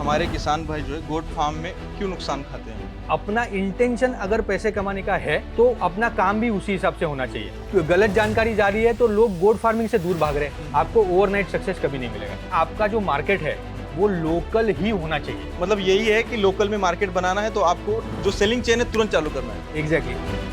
हमारे किसान भाई जो है गोट फार्म में क्यों नुकसान खाते हैं? अपना इंटेंशन अगर पैसे कमाने का है तो अपना काम भी उसी हिसाब से होना चाहिए। तो गलत जानकारी जा रही है तो लोग गोट फार्मिंग से दूर भाग रहे हैं। आपको ओवरनाइट सक्सेस कभी नहीं मिलेगा। आपका जो मार्केट है वो लोकल ही होना चाहिए। मतलब यही है कि लोकल में मार्केट बनाना है तो आपको जो सेलिंग चेन है तुरंत चालू करना है। एग्जैक्टली।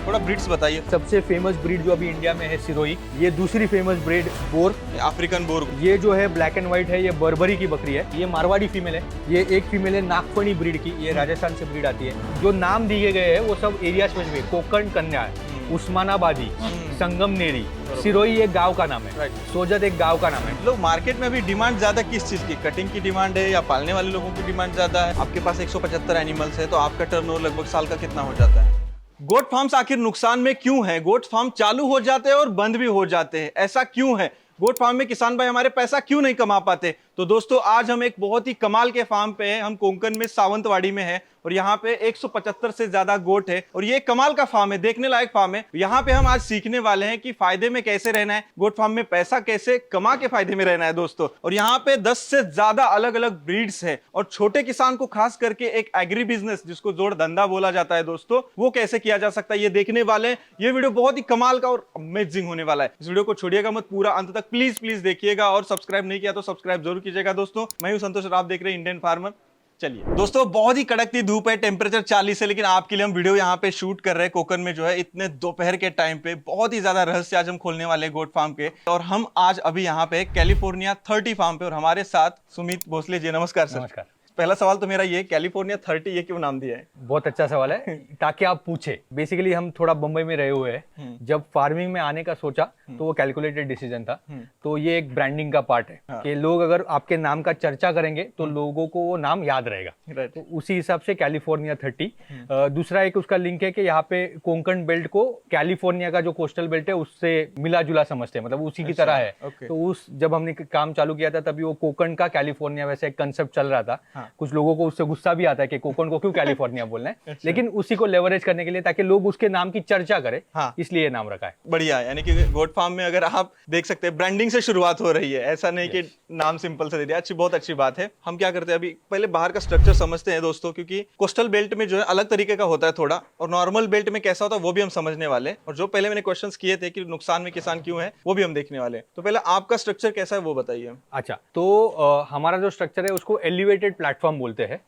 थोड़ा ब्रीड्स बताइए। सबसे फेमस ब्रीड जो अभी इंडिया में है सिरोही। ये दूसरी famous breed bore, African bore. ये जो है ब्लैक एंड व्हाइट है, ये बर्बरी की बकरी है। ये मारवाड़ी फीमेल है। ये एक फीमेल है नागफणी ब्रीड की, ये राजस्थान से ब्रीड आती है। जो नाम दिए गए हैं वो सब एरिया समझ में, कोकण कन्या, उस्मानाबादी, संगमनेरी, सिरोही एक गांव का नाम है, सोजत एक गांव का नाम है। लोग मार्केट में अभी डिमांड ज्यादा किस चीज की? कटिंग की डिमांड है या पालने वाले लोगों की डिमांड ज्यादा है? आपके पास 175 एनिमल्स है तो आपका टर्नओवर लगभग साल का कितना हो जाता है? गोट फार्म्स आखिर नुकसान में क्यों है? गोट फार्म चालू हो जाते हैं और बंद भी हो जाते हैं, ऐसा क्यों है? गोट फार्म में किसान भाई हमारे पैसा क्यों नहीं कमा पाते? तो दोस्तों आज हम एक बहुत ही कमाल के फार्म पे हैं। हम कोंकण में सावंतवाड़ी में हैं और यहाँ पे 175 से ज्यादा गोट है और ये कमाल का फार्म है, देखने लायक फार्म है। यहाँ पे हम आज सीखने वाले हैं कि फायदे में कैसे रहना है, गोट फार्म में पैसा कैसे कमा के फायदे में रहना है दोस्तों। और यहाँ पे 10 से ज्यादा अलग अलग ब्रीड्स है और छोटे किसान को खास करके एक एग्री बिजनेस जिसको जोड़ धंधा बोला जाता है दोस्तों, वो कैसे किया जा सकता है ये देखने वाले हैं। ये वीडियो बहुत ही कमाल का और अमेजिंग होने वाला है। इस वीडियो को छोड़िएगा मत, पूरा अंत तक प्लीज प्लीज देखिएगा और सब्सक्राइब नहीं किया तो सब्सक्राइब जरूर कीजिएगा दोस्तों। मैं हूं संतोष और आप देख रहे हैं इंडियन फार्मर। चलिए दोस्तों, बहुत ही कड़कती धूप है, टेम्परेचर 40 है, लेकिन आपके लिए हम वीडियो यहाँ पे शूट कर रहे हैं कोकण में जो है इतने दोपहर के टाइम पे। बहुत ही ज्यादा रहस्य आज हम खोलने वाले हैं गोट फार्म के। और हम आज अभी यहाँ पे कैलिफोर्निया 30 फार्म पे और हमारे साथ सुमित भोसले जी। नमस्कार सर। नमस्कार। पहला सवाल तो मेरा ये, कैलिफोर्निया 30 ये क्यों नाम दिया है? बहुत अच्छा सवाल है ताकि आप पूछे। बेसिकली हम थोड़ा बम्बई में रहे हुए हैं, जब फार्मिंग में आने का सोचा तो वो कैलकुलेटेड डिसीजन था। तो ये एक ब्रांडिंग का पार्ट है कि लोग अगर आपके नाम का चर्चा करेंगे तो लोगों को वो नाम याद रहेगा। तो उसी हिसाब से कैलिफोर्निया 30। दूसरा एक उसका लिंक है कि यहाँ पे कोंकण बेल्ट को कैलिफोर्निया का जो कोस्टल बेल्ट है उससे मिला जुला समझते हैं, मतलब उसी की तरह है। तो उस जब हमने काम चालू किया था तभी वो कोकण का कैलिफोर्निया वैसे एक कंसेप्ट चल रहा था। कुछ लोगों को उससे गुस्सा भी आता है कि कोकण को क्यों कैलिफोर्निया बोलना है, लेकिन उसी को लेवरेज करने के लिए ताकि लोग उसके नाम की चर्चा करें, इसलिए ये नाम रखा है। बढ़िया है, यानी कि गोट फार्म में अगर आप देख सकते हैं ब्रांडिंग से शुरुआत हो रही है, ऐसा नहीं कि नाम सिंपल से दे दिया। अच्छी, बहुत अच्छी बात है। हम क्या करते हैं अभी, पहले बाहर का स्ट्रक्चर समझते हैं दोस्तों, क्योंकि कोस्टल बेल्ट में जो है अलग तरीके का होता है थोड़ा, और नॉर्मल बेल्ट में कैसा होता है वो भी हम समझने वाले हैं। और जो पहले मैंने क्वेश्चंस किए थे कि नुकसान में किसान क्यों है, वो भी हम देखने वाले हैं। तो पहले आपका स्ट्रक्चर कैसा है वो बताइए। अच्छा, तो हमारा जो स्ट्रक्चर है उसको एलिवेटेड प्लेटफॉर्म बोलते हैं।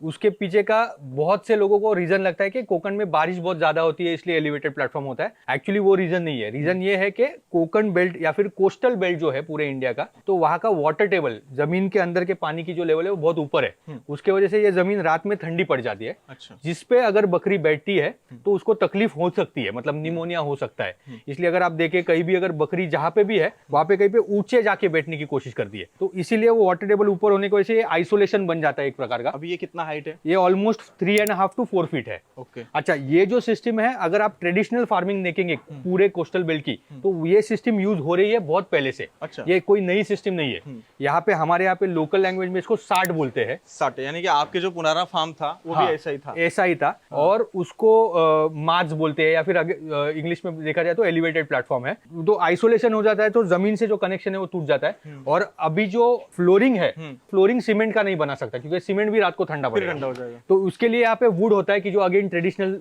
उसके पीछे का बहुत से लोगों को रीजन लगता है कि कोकण में बारिश बहुत ज्यादा होती है इसलिए एलिवेटेड प्लेटफॉर्म होता है। एक्चुअली वो रीजन नहीं है। रीजन ये है कि कोकण बेल्ट या फिर कोस्टल बेल्ट जो है पूरे इंडिया का, तो वहां का वाटर टेबल, जमीन के अंदर के पानी की जो लेवल है वो बहुत ऊपर है। उसके वजह से ये जमीन रात में ठंडी पड़ जाती है। अच्छा। जिसपे अगर बकरी बैठती है तो उसको तकलीफ हो सकती है, मतलब निमोनिया हो सकता है। इसलिए अगर आप देखें कहीं भी अगर बकरी जहां पे भी है वहां पे कहीं पे ऊंचे जाके बैठने की कोशिश करती है, तो इसीलिए वो वाटर टेबल ऊपर होने की वजह से आइसोलेशन बन जाता है एक प्रकार का। अभी ये कितना हाइट है? ये ऑलमोस्ट 3.5 to 4 फीट है। ओके। अच्छा, ये जो सिस्टम है अगर आप ट्रेडिशनल फार्मिंग देखेंगे पूरे कोस्टल बेल्ट की, तो ये सिस्टम यूज हो रही है बहुत पहले से। अच्छा। ये कोई नई सिस्टम नहीं है। यहाँ पे हमारे यहाँ पे लोकल लैंग्वेज में इसको साठ बोलते हैं। साठ, यानी कि आपके जो पुराना फार्म था वो भी ऐसा ही था? ऐसा ही था। और उसको मार्च बोलते हैं, या फिर इंग्लिश में देखा जाए तो एलिवेटेड प्लेटफॉर्म है। तो आइसोलेशन हो जाता है तो जमीन से जो कनेक्शन है वो टूट जाता है। और अभी जो फ्लोरिंग है, फ्लोरिंग सीमेंट का नहीं बना सकता क्योंकि सीमेंट भी रात को ठंडा पड़ेगा, ठंडा हो जाएगा। तो उसके लिए यहाँ पे वुड होता है कि जो अगेन ट्रेडिशनल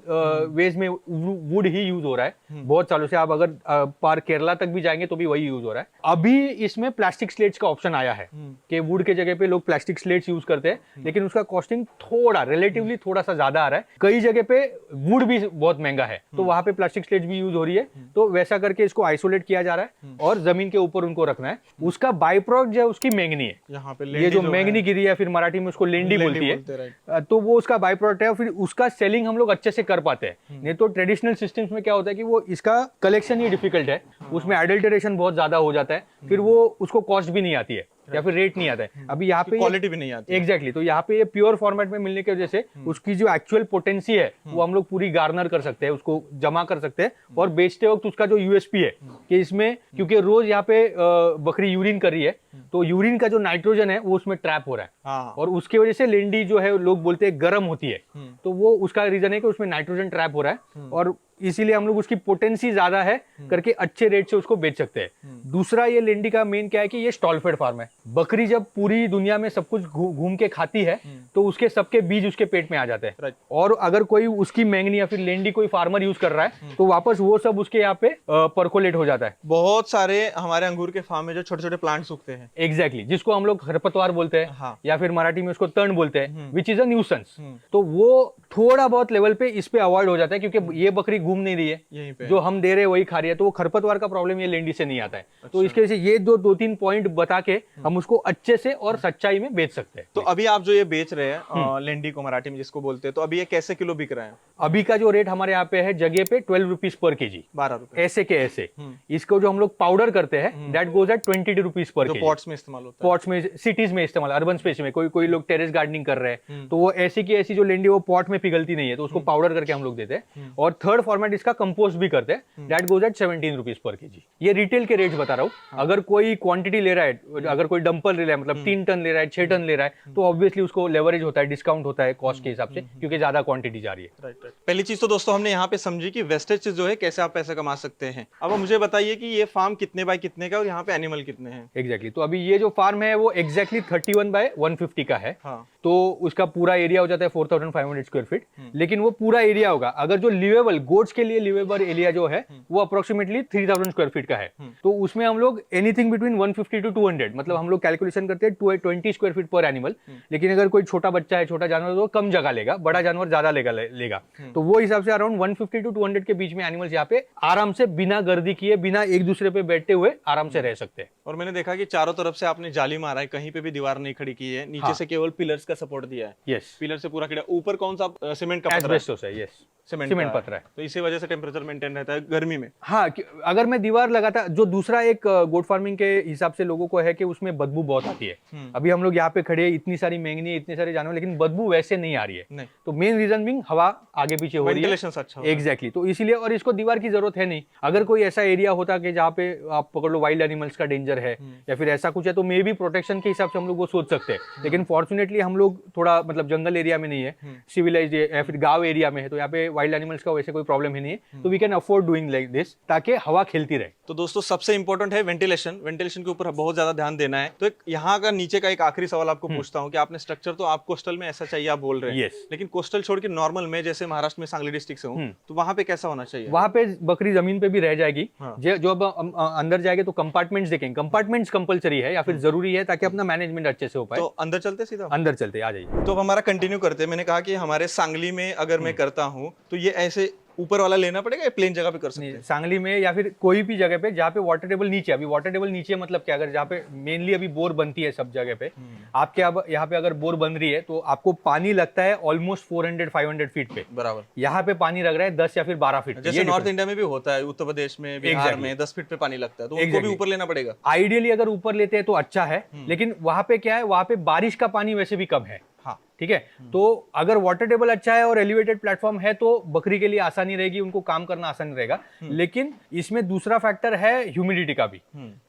वेज में वुड ही यूज हो रहा है बहुत सालों से। आप अगर पार केरला तक भी जाएंगे तो भी वही यूज हो रहा है। अभी इसमें प्लास्टिक स्लेट्स का ऑप्शन आया है कि वुड के जगह पे लोग प्लास्टिक स्लेट्स यूज करते हैं, लेकिन उसका कॉस्टिंग थोड़ा रिलेटिवली थोड़ा सा ज्यादा आ रहा है। कई जगह पे वुड भी बहुत महंगा है तो वहां पे प्लास्टिक स्लेट्स भी यूज हो रही है। तो वैसा करके इसको आइसोलेट किया जा रहा है और जमीन के ऊपर उनको रखना है। उसका बाई प्रोडक्ट जो है उसकी मैंगनी है। यहाँ पे ये जो मैंगनी गिरी है, फिर मराठी में उसको लेंडी बोलती है, तो वो उसका बाई प्रोडक्ट है। फिर उसका सेलिंग हम लोग अच्छे से कर पाते हैं। नहीं तो ट्रेडिशनल सिस्टम्स में क्या होता है कि वो इसका कलेक्शन ही डिफिकल्ट है, उसमें एडल्टरेशन बहुत ज्यादा हो जाता है, फिर वो उसको कॉस्ट भी नहीं आती है या फिर रेट नहीं आता है। अभी यहाँ पे क्वालिटी भी नहीं आती। एग्जैक्टली। तो यहाँ पे ये प्योर फॉर्मेट में मिलने की वजह से उसकी जो एक्चुअल पोटेंसी है वो हम लोग पूरी गार्नर कर सकते हैं, उसको जमा कर सकते हैं। और बेचते वक्त उसका जो यूएसपी है कि इसमें, क्योंकि रोज यहाँ पे बकरी यूरिन कर रही है तो यूरिन का जो नाइट्रोजन है वो उसमें ट्रैप हो रहा है। और उसकी वजह से लेंडी जो है लोग बोलते हैं गर्म होती है, तो वो उसका रीजन है कि उसमें नाइट्रोजन ट्रैप हो रहा है और इसीलिए हम लोग उसकी पोटेंसी ज्यादा है करके अच्छे रेट से उसको बेच सकते हैं। दूसरा, ये लेंडी का मेन क्या है कि ये स्टॉल फेड फार्म है। बकरी जब पूरी दुनिया में सब कुछ घूम के खाती है तो उसके सबके बीज उसके पेट में आ जाते हैं। Right. और अगर कोई उसकी मैंगनी या फिर लेंडी कोई फार्मर यूज कर रहा है तो वापस वो सब उसके यहाँ पे परकोलेट हो जाता है। बहुत सारे हमारे अंगूर के फार्म में जो छोटे छोटे प्लांट्स उगते हैं, एग्जैक्टली जिसको हम लोग खरपतवार बोलते हैं हाँ। या फिर मराठी में उसको तण बोलते हैं, विच इज अ न्यूसेंस। तो वो थोड़ा बहुत लेवल पे इस पे अवॉइड हो जाता है क्योंकि ये बकरी घूम नहीं रही है, यहीं पे जो हम दे रहे हैं वही खा रही है, तो वो खरपतवार का प्रॉब्लम ये लेंडी से नहीं आता है। तो इसके वजह से ये दो तीन पॉइंट बता के हम उसको अच्छे से और सच्चाई में बेच सकते हैं। तो अभी आप जो ये बेच रहे हैं लेंडी को मराठी में जिसको बोलते हैं, तो अभी ये कैसे किलो बिक रहा है? अभी का जो रेट हमारे यहाँ पे है जगह पे 12 रुपीज पर केजी, 12 रुपए ऐसे के ऐसे। इसको जो हम लोग पाउडर करते हैं that goes eight 22 rupees per जो केजी। पॉट्स में इस्तेमाल होता है। पॉट्स में, सिटीज में इस्तेमाल, अर्बन स्पेस में कोई लोग टेरेस गार्डनिंग कर रहे हैं तो वो ऐसी की ऐसी जो लेंडी वो पॉट में पिघलती नहीं है तो उसको पाउडर करके हम लोग देते हैं। और थर्ड फॉर्मेट इसका कंपोस्ट भी करते हैं, that goes eight 17 rupees per KG. ये रिटेल के रेट बता रहा हूँ। अगर कोई क्वांटिटी ले रहा है, अगर कोई डंपर ले रहा है, मतलब 3 टन ले रहा है, 6 टन ले रहा है, तो ऑब्वियसली उसको लेवरेज होता है, डिस्काउंट होता है कॉस्ट के हिसाब से, क्योंकि ज्यादा क्वांटिटी जा रही है। राइट। पहली चीज तो दोस्तों हमने यहाँ पे समझी कि वेस्टेज जो है कैसे आप पैसे कमा सकते हैं। अब मुझे बताइए कि ये फार्म कितने बाय कितने का और यहाँ पे एनिमल कितने हैं? एग्जैक्टली तो अभी ये जो फार्म है वो एग्जैक्टली 31 बाय 150 का है। हाँ। तो उसका पूरा एरिया हो जाता है 4500 स्क्वायर फीट, लेकिन वो पूरा एरिया होगा, अगर जो लिवेबल गोड्स के लिए लिवेबल एरिया जो है वो अप्रोक्सीमेटली 3000 स्क्वायर फीट का है। तो उसमें हम लोग एनीथिंग बिटवीन 150 टू 200, मतलब हम लोग कैलकुलेशन करते हैं 20 स्क्वायर फीट पर एनिमल। लेकिन अगर कोई छोटा बच्चा है, छोटा जानवर, तो कम जगह लेगा, बड़ा जानवर ज्यादा लेगा। तो वो हिसाब से अराउंड 150 टू 200 के बीच में एनिमल्स यहाँ पे आराम से बिना गर्दी किए, बिना एक दूसरे पे बैठते हुए आराम से रह सकते हैं। और मैंने देखा कि चारों तरफ से आपने जाली मारा है, कहीं पे भी दीवार नहीं खड़ी की है, नीचे से केवल पिलर्स का सपोर्ट दिया है। यस, पिलर से पूरा खड़ा। ऊपर कौन सा सीमेंट का पतरा है? एस्बेस्टोस है। यस, सीमेंट सीमेंट का पतरा है। तो इसी वजह से टेम्परेचर मेंटेन रहता है गर्मी में। हाँ, अगर मैं दीवार लगाता, जो दूसरा एक गोट फार्मिंग के हिसाब से लोगों को है कि उसमें बदबू बहुत आती है। अभी हम लोग यहाँ पे खड़े, इतनी सारी मैंगनी, इतने सारे जानवर, लेकिन बदबू वैसे नहीं आ रही है। नहीं। तो मेन रीजन बिंग हवा आगे पीछे हो रही है, वेंटिलेशन अच्छा होता है। एग्जैक्टली। तो इसीलिए, और इसको दीवार की जरूरत है नहीं। अगर कोई ऐसा एरिया होता कि जहाँ पे आप पकड़ लो वाइल्ड एनिमल्स का डेंजर है या फिर ऐसा कुछ है, तो मे भी प्रोटेक्शन के हिसाब से हम लोग वो सोच सकते हैं। लेकिन फॉर्चुनेटली हम लोग थोड़ा मतलब जंगल एरिया में नहीं है, सिविलाइज्ड या फिर गांव एरिया में है, तो यहाँ पे वाइल्ड एनिमल्स का वैसे कोई प्रॉब्लम ही नहीं है। तो we can afford doing like this, ताकि हवा खेलती रहे। तो दोस्तों सबसे इंपॉर्टेंट है वेंटिलेशन। वेंटिलेशन के ऊपर बहुत ज्यादा ध्यान देना है। तो एक यहाँ का नीचे का एक आखिरी सवाल आपको पूछता हूँ कि आपने स्ट्रक्चर तो आप कोस्टल में ऐसा चाहिए आप बोल रहे हैं, Yes. लेकिन कोस्टल छोड़ के नॉर्मल में, जैसे महाराष्ट्र में सांगली डिस्ट्रिक्ट से हूँ, तो वहाँ पे कैसा होना चाहिए? वहां पे बकरी जमीन पे भी रह जाएगी। हाँ। जो अब अंदर जाएंगे तो कंपार्टमेंट्स देखेंगे, कंपार्टमेंट्स कंपलसरी है या फिर जरूरी है, ताकि अपना मैनेजमेंट अच्छे से हो पाए। तो अंदर चलते सीधा? अंदर चलते, आ जाइए। तो अब हमारा कंटिन्यू करते हैं। मैंने कहा कि हमारे सांगली में अगर मैं करता हूँ तो ये ऐसे ऊपर वाला लेना पड़ेगा या प्लेन जगह पे कर सकते हैं? सांगली में या फिर कोई भी जगह पे जहाँ पे वाटर टेबल नीचे, अभी वाटर टेबल नीचे मतलब क्या, अगर जहाँ पे मेनली अभी बोर बनती है सब जगह पे, आपके अब यहाँ पे अगर बोर बन रही है तो आपको पानी लगता है ऑलमोस्ट 400-500 फीट पे। बराबर। यहाँ पे पानी लग रहा है 10 या फिर 12 फीट पे। जैसे नॉर्थ इंडिया में भी होता है, उत्तर प्रदेश में, बिहार में 10 फीट पे पानी लगता है, तो उनको भी ऊपर लेना पड़ेगा। आइडियली अगर ऊपर लेते हैं तो अच्छा है, लेकिन वहां पे क्या है, वहां पे बारिश का पानी वैसे भी कम है। हाँ। ठीक है। तो अगर वाटर टेबल अच्छा है और एलिवेटेड प्लेटफॉर्म है तो बकरी के लिए आसानी रहेगी, उनको काम करना आसान रहेगा। लेकिन इसमें दूसरा फैक्टर है ह्यूमिडिटी का भी।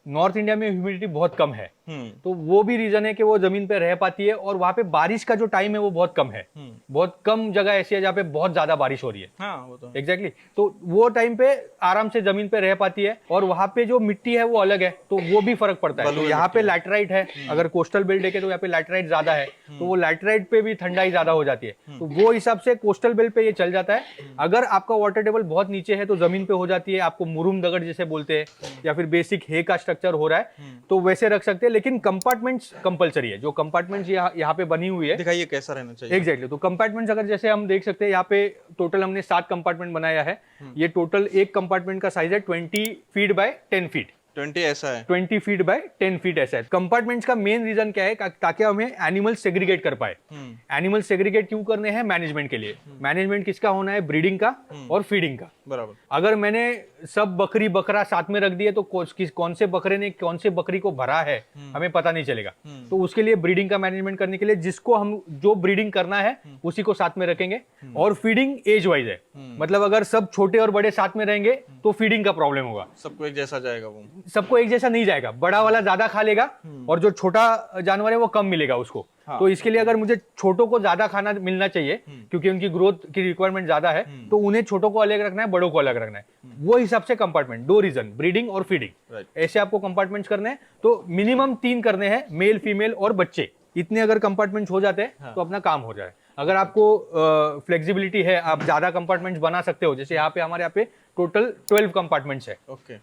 नॉर्थ इंडिया में ह्यूमिडिटी बहुत कम है, तो वो भी रीजन है कि वो जमीन पे रह पाती है। और वहां पे बारिश का जो टाइम है वो बहुत कम है, बहुत कम जगह ऐसी है जहाँ पे बहुत ज्यादा बारिश हो रही है। हाँ, वो तो एग्जैक्टली। तो वो टाइम पे आराम से जमीन पे रह पाती है। और वहां पे जो मिट्टी है वो अलग है, तो वो भी फर्क पड़ता है। तो यहाँ पे लैटराइट है, अगर कोस्टल बेल्ट है तो यहाँ पे लैटराइट ज्यादा है, तो वो लैटराइट पे भी ठंडाई ज्यादा हो जाती है। तो वो हिसाब से कोस्टल बेल्ट पे ये चल जाता है। अगर आपका वाटर टेबल बहुत नीचे है तो जमीन पे हो जाती है, आपको मुरुम दगड़ जिसे बोलते हैं, या फिर बेसिक हे का स्ट्रक्चर हो रहा है तो वैसे रख सकते हैं। लेकिन कंपार्टमेंट्स कंपलसरी है। जो कंपार्टमेंट्स यहाँ पे बनी हुई है, दिखाइए कैसा रहना चाहिए। एग्जैक्टली। तो कंपार्टमेंट्स अगर जैसे हम देख सकते हैं, यहाँ पे टोटल हमने 7 कंपार्टमेंट बनाया है। ये टोटल एक कंपार्टमेंट का साइज है 20 फीट बाय 10 फीट। 20 ऐसा है, 20 फीट बाय 10 फीट ऐसा है। कंपार्टमेंट्स का मेन रीजन क्या है, ताकि हमें एनिमल सेग्रीगेट कर पाए। एनिमल सेग्रीगेट क्यों करने हैं? मैनेजमेंट के लिए। मैनेजमेंट किसका होना है? ब्रीडिंग का और फीडिंग का। बराबर। अगर मैंने सब बकरी बकरा साथ में रख दिए तो कौन से बकरे ने कौन से बकरी को भरा है हमें पता नहीं चलेगा। तो उसके लिए ब्रीडिंग का मैनेजमेंट करने के लिए जिसको हम जो ब्रीडिंग करना है उसी को साथ में रखेंगे। और फीडिंग एज वाइज है, मतलब अगर सब छोटे और बड़े साथ में रहेंगे तो फीडिंग का प्रॉब्लम होगा। सबको एक जैसा जाएगा, वो सबको एक जैसा नहीं जाएगा, बड़ा वाला ज्यादा खा लेगा और जो छोटा जानवर है वो कम मिलेगा उसको। हाँ। तो इसके लिए अगर मुझे छोटों को ज्यादा खाना मिलना चाहिए क्योंकि उनकी ग्रोथ की रिक्वायरमेंट ज्यादा है, तो उन्हें छोटों को अलग रखना है, बड़ों को अलग रखना है। वो हिसाब से कंपार्टमेंट, 2 रीजन, ब्रीडिंग और फीडिंग, ऐसे आपको कंपार्टमेंट्स करने हैं। तो मिनिमम 3 करने हैं, मेल, फीमेल और बच्चे। इतने अगर कंपार्टमेंट्स हो जाते हैं तो अपना काम हो जाए। अगर आपको फ्लेक्सिबिलिटी है, आप ज्यादा कंपार्टमेंट्स बना सकते हो, जैसे हमारे यहाँ पे टोटल 12 कंपार्टमेंट्स है,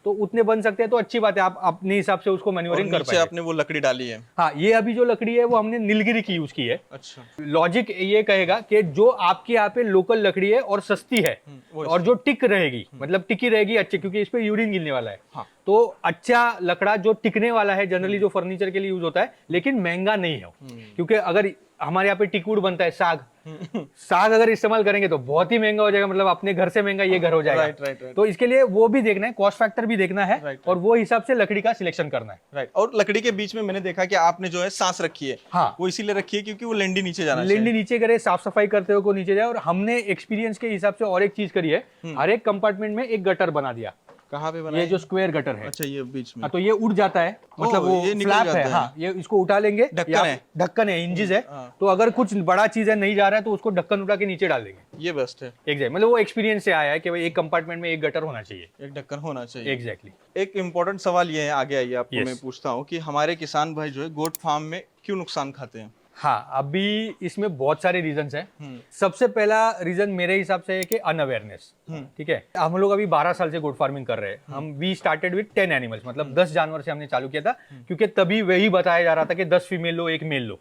तो उतने बन सकते हैं, तो अच्छी बात है, आप अपने हिसाब से उसको मैन्यूवरिंग कर पाएंगे। आपने वो लकड़ी डाली है? हाँ, ये अभी जो लकड़ी है वो हमने नीलगिरी की यूज की है। अच्छा। लॉजिक ये कहेगा कि जो आपके यहाँ पे लोकल लकड़ी है और सस्ती है और जो टिक रहेगी, मतलब टिकी रहेगी अच्छे, क्योंकि इस पे यूरिन गिरने वाला है। हाँ। तो अच्छा लकड़ा जो टिकने वाला है, जनरली जो फर्नीचर के लिए यूज होता है, लेकिन महंगा नहीं है। क्योंकि अगर हमारे यहाँ पे टिकूड बनता है, साग अगर इस्तेमाल करेंगे तो बहुत ही महंगा हो जाएगा, मतलब अपने घर से महंगा ये घर हो जाएगा। राइट। तो इसके लिए वो भी देखना है, कॉस्ट फैक्टर भी देखना है, और वो हिसाब से लकड़ी का सिलेक्शन करना है। राइट। और लकड़ी के बीच में मैंने देखा कि आपने जो है सांस रखी है। हाँ, वो इसीलिए रखी है क्योंकि वो लेंडी नीचे जाना लेंडी नीचे करे, साफ सफाई करते हुए को नीचे जाए। और हमने एक्सपीरियंस के हिसाब से और एक चीज करी है, हर एक कंपार्टमेंट में एक गटर बना दिया। कहाँ पे बना? ये जो स्क्वायर गटर है। अच्छा, ये बीच में। तो ये उड़ जाता है, मतलब वो फ्लैप है। हाँ, ये इसको उठा लेंगे, ढक्कन है, हिंजेस है। तो अगर कुछ बड़ा चीज है नहीं जा रहा है तो उसको ढक्कन उठा के नीचे डाल देंगे। ये बेस्ट है। एग्जैक्ट, मतलब वो एक्सपीरियंस से आया है कि भाई एक कंपार्टमेंट में एक गटर होना चाहिए, एक ढक्कन होना चाहिए। एग्जैक्टली। एक इम्पोर्टेंट सवाल ये है, आगे आइए आपको मैं पूछता हूँ कि हमारे किसान भाई जो है गोट फार्म में क्यों नुकसान खाते हैं? हाँ, अभी इसमें बहुत सारे रीजंस हैं। सबसे पहला रीजन मेरे हिसाब से है कि अनअवेयरनेस। ठीक है, हम लोग अभी 12 साल से गोट फार्मिंग कर रहे हैं। हम वी स्टार्टेड विद 10 एनिमल्स, मतलब 10 जानवर से हमने चालू किया था, क्योंकि तभी वही बताया जा रहा था कि 10 फीमेल लो, 1 मेल लो।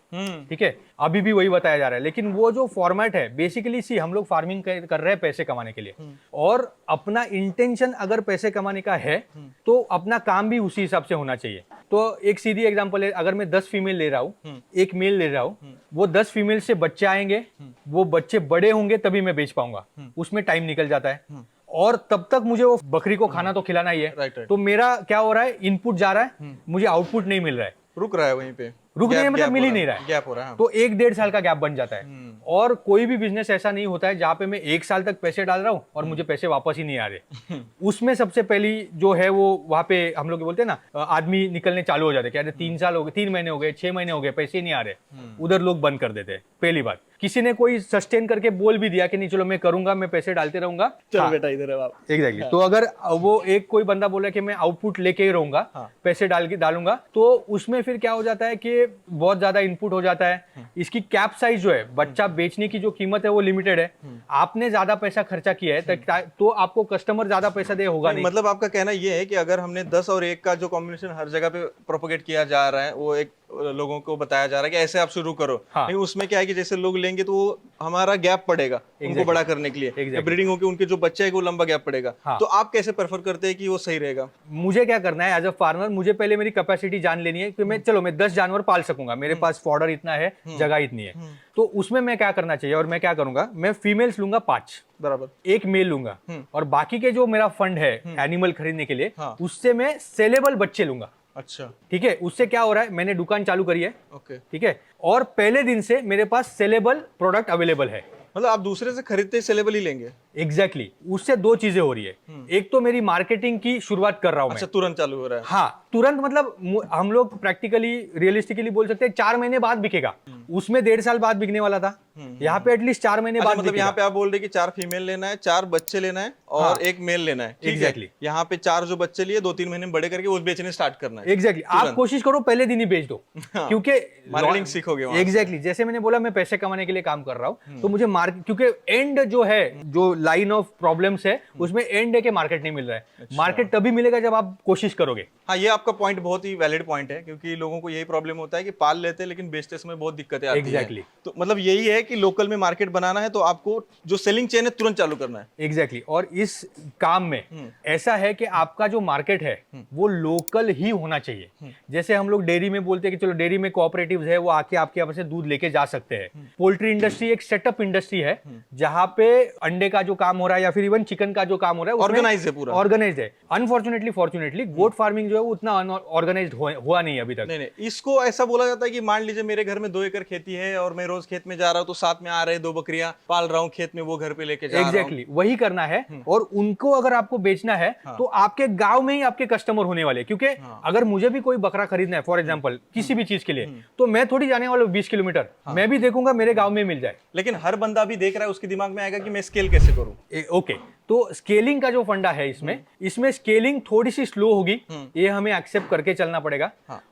ठीक है, अभी भी वही बताया जा रहा है। लेकिन वो जो फॉर्मेट है, बेसिकली हम लोग फार्मिंग कर रहे हैं पैसे कमाने के लिए, और अपना इंटेंशन अगर पैसे कमाने का है तो अपना काम भी उसी हिसाब से होना चाहिए। तो एक सीधी एग्जांपल है, अगर मैं 10 फीमेल ले रहा हूँ, 1 मेल ले रहा हूँ, वो 10 फीमेल से बच्चे आएंगे, वो बच्चे बड़े होंगे तभी मैं बेच पाऊंगा, उसमें टाइम निकल जाता है, और तब तक मुझे वो बकरी को खाना तो खिलाना ही है। तो मेरा क्या हो रहा है, इनपुट जा रहा है, मुझे आउटपुट नहीं मिल रहा है, रुक रहा है वहीं पे, रुक नहीं, मतलब मिल ही नहीं रहा है, गैप हो रहा है। तो 1-1.5 साल का गैप बन जाता है। और कोई भी बिजनेस ऐसा नहीं होता है जहां पे मैं 1 साल तक पैसे डाल रहा हूं और मुझे पैसे वापस ही नहीं आ रहे। उसमें सबसे पहली जो है वो वहां पे हम लोग बोलते हैं ना, आदमी निकलने चालू हो जाते हैं, कहते 3 साल हो गए, 3 महीने हो गए, 6 महीने हो गए, पैसे नहीं आ रहे, उधर लोग बंद कर देते हैं। पहली बात, किसी ने कोई सस्टेन करके बोल भी दिया कि नहीं चलो मैं करूंगा, मैं पैसे डालते रहूंगा, चल बेटा इधर है आप। एग्जैक्टली। तो अगर वो एक कोई बंदा बोला कि मैं आउटपुट लेके ही रहूंगा, पैसे डालूंगा, तो उसमें फिर क्या हो जाता है कि बहुत ज्यादा इनपुट हो जाता है। इसकी कैप साइज जो है, बच्चा बेचने की जो कीमत है वो लिमिटेड है। आपने ज्यादा पैसा खर्चा किया है तो आपको कस्टमर ज्यादा पैसा दे होगा नहीं। मतलब आपका कहना ये है कि अगर हमने 10 और 1 का जो कॉम्बिनेशन हर जगह पे प्रोपोगेट किया जा रहा है, वो एक लोगों को बताया जा रहा है कि ऐसे आप शुरू करो, लेकिन उसमें क्या है कि जैसे लोग लेंगे तो वो हमारा गैप पड़ेगा उनको बड़ा करने के लिए, ब्रीडिंग होकर उनके जो बच्चे है वो लंबा गैप पड़ेगा। तो आप कैसे प्रेफर करते हैं कि वो सही रहेगा? मुझे क्या करना है एज अ फार्मर, मुझे पहले मेरी कैपेसिटी जान लेनी है कि मैं 10 जानवर पाल सकूंगा, मेरे पास फॉर्डर इतना है, जगह इतनी है, तो उसमें मैं क्या करना चाहिए, और मैं क्या करूंगा, मैं फीमेल्स लूंगा 5 बराबर, 1 मेल लूंगा, और बाकी के जो मेरा फंड है एनिमल खरीदने के लिए, उससे मैं सेलेबल बच्चे लूंगा। अच्छा, ठीक है। उससे क्या हो रहा है, मैंने दुकान चालू करी है, ओके, ठीक है, और पहले दिन से मेरे पास सेलेबल प्रोडक्ट अवेलेबल है। मतलब आप दूसरे से खरीदते सेलेबल ही लेंगे? एग्जैक्टली। उससे 2 चीजें हो रही है, एक तो मेरी मार्केटिंग की शुरुआत कर रहा हूं। अच्छा, तुरंत चालू हो रहा है? हाँ, तुरंत, मतलब हम लोग प्रैक्टिकली रियलिस्टिकली बोल सकते हैं 4 महीने बाद बिकेगा, उसमें 1.5 साल बाद बिकने वाला था, यहाँ पे एटलीस्ट 4 महीने बाद। मतलब यहाँ पे आप बोल रहे कि 4 फीमेल लेना है, 4 बच्चे लेना है और 1 मेल लेना है। एग्जैक्टली। यहाँ पे 4 जो बच्चे लिए 2-3 महीने में बड़े करके वो बेचने स्टार्ट करना है। एग्जैक्टली। आप कोशिश करो पहले दिन ही बेच दो, क्योंकि मार्केटिंग सीखोगे। एग्जैक्टली, जैसे मैंने बोला मैं पैसे कमाने के लिए काम कर रहा हूँ, तो मुझे मार्केट, क्योंकि एंड जो है, जो लाइन ऑफ प्रॉब्लम्स है, उसमें एंड है कि मार्केट नहीं मिल रहा है। मार्केट तभी मिलेगा जब आप कोशिश करोगे। हाँ, ये आपका पॉइंट बहुत ही वैलिड पॉइंट है, क्योंकि लोगों को यही प्रॉब्लम होता है कि पाल लेते हैं लेकिन बेचते समय बहुत दिक्कतें आती हैं। तो मतलब यही है कि लोकल में मार्केट बनाना है तो आपको जो सेलिंग चेन है तुरंत चालू करना है। एग्जैक्टली। और इस काम में ऐसा है कि आपका जो मार्केट है वो लोकल ही होना चाहिए। जैसे हम लोग डेयरी में बोलते हैं कि चलो डेयरी में कोऑपरेटिव्स है, वो आके आपके यहाँ से दूध लेके जा सकते हैं। पोल्ट्री इंडस्ट्री एक सेटअप इंडस्ट्री है जहां पे अंडे का जो जो काम हो रहा है या फिर इवन चिकन का जो काम हो रहा है Organized है पूरा। ऑर्गेनाइज है। अनफॉर्चुनेटली फॉर्चुनेटली गोट फार्मिंग जो है वो उतना ऑर्गेनाइज हुआ नहीं अभी तक। नहीं, इसको ऐसा बोला जाता है कि मान लीजिए मेरे घर में 2 एकड़ खेती है और मैं रोज खेत में जा रहा हूँ, तो साथ में आ रहे 2 बकरियां पाल रहा हूँ खेत में, वो घर पे लेके जा रहा हूँ। एग्जैक्टली वही करना है। और उनको अगर आपको बेचना है तो आपके गांव में ही आपके कस्टमर होने वाले, क्योंकि अगर मुझे भी कोई बकरा खरीदना है फॉर एग्जांपल किसी भी चीज के लिए, तो मैं थोड़ी जाने वाला हूँ 20 किलोमीटर, मैं भी देखूंगा मेरे गांव में मिल जाए। लेकिन हर बंदा भी देख रहा है, उसके दिमाग में आएगा कि मैं स्केल कैसे करूं। ओके, तो स्केलिंग का जो फंडा है इसमें स्केलिंग थोड़ी सी स्लो होगी, ये हमें एक्सेप्ट करके चलना पड़ेगा।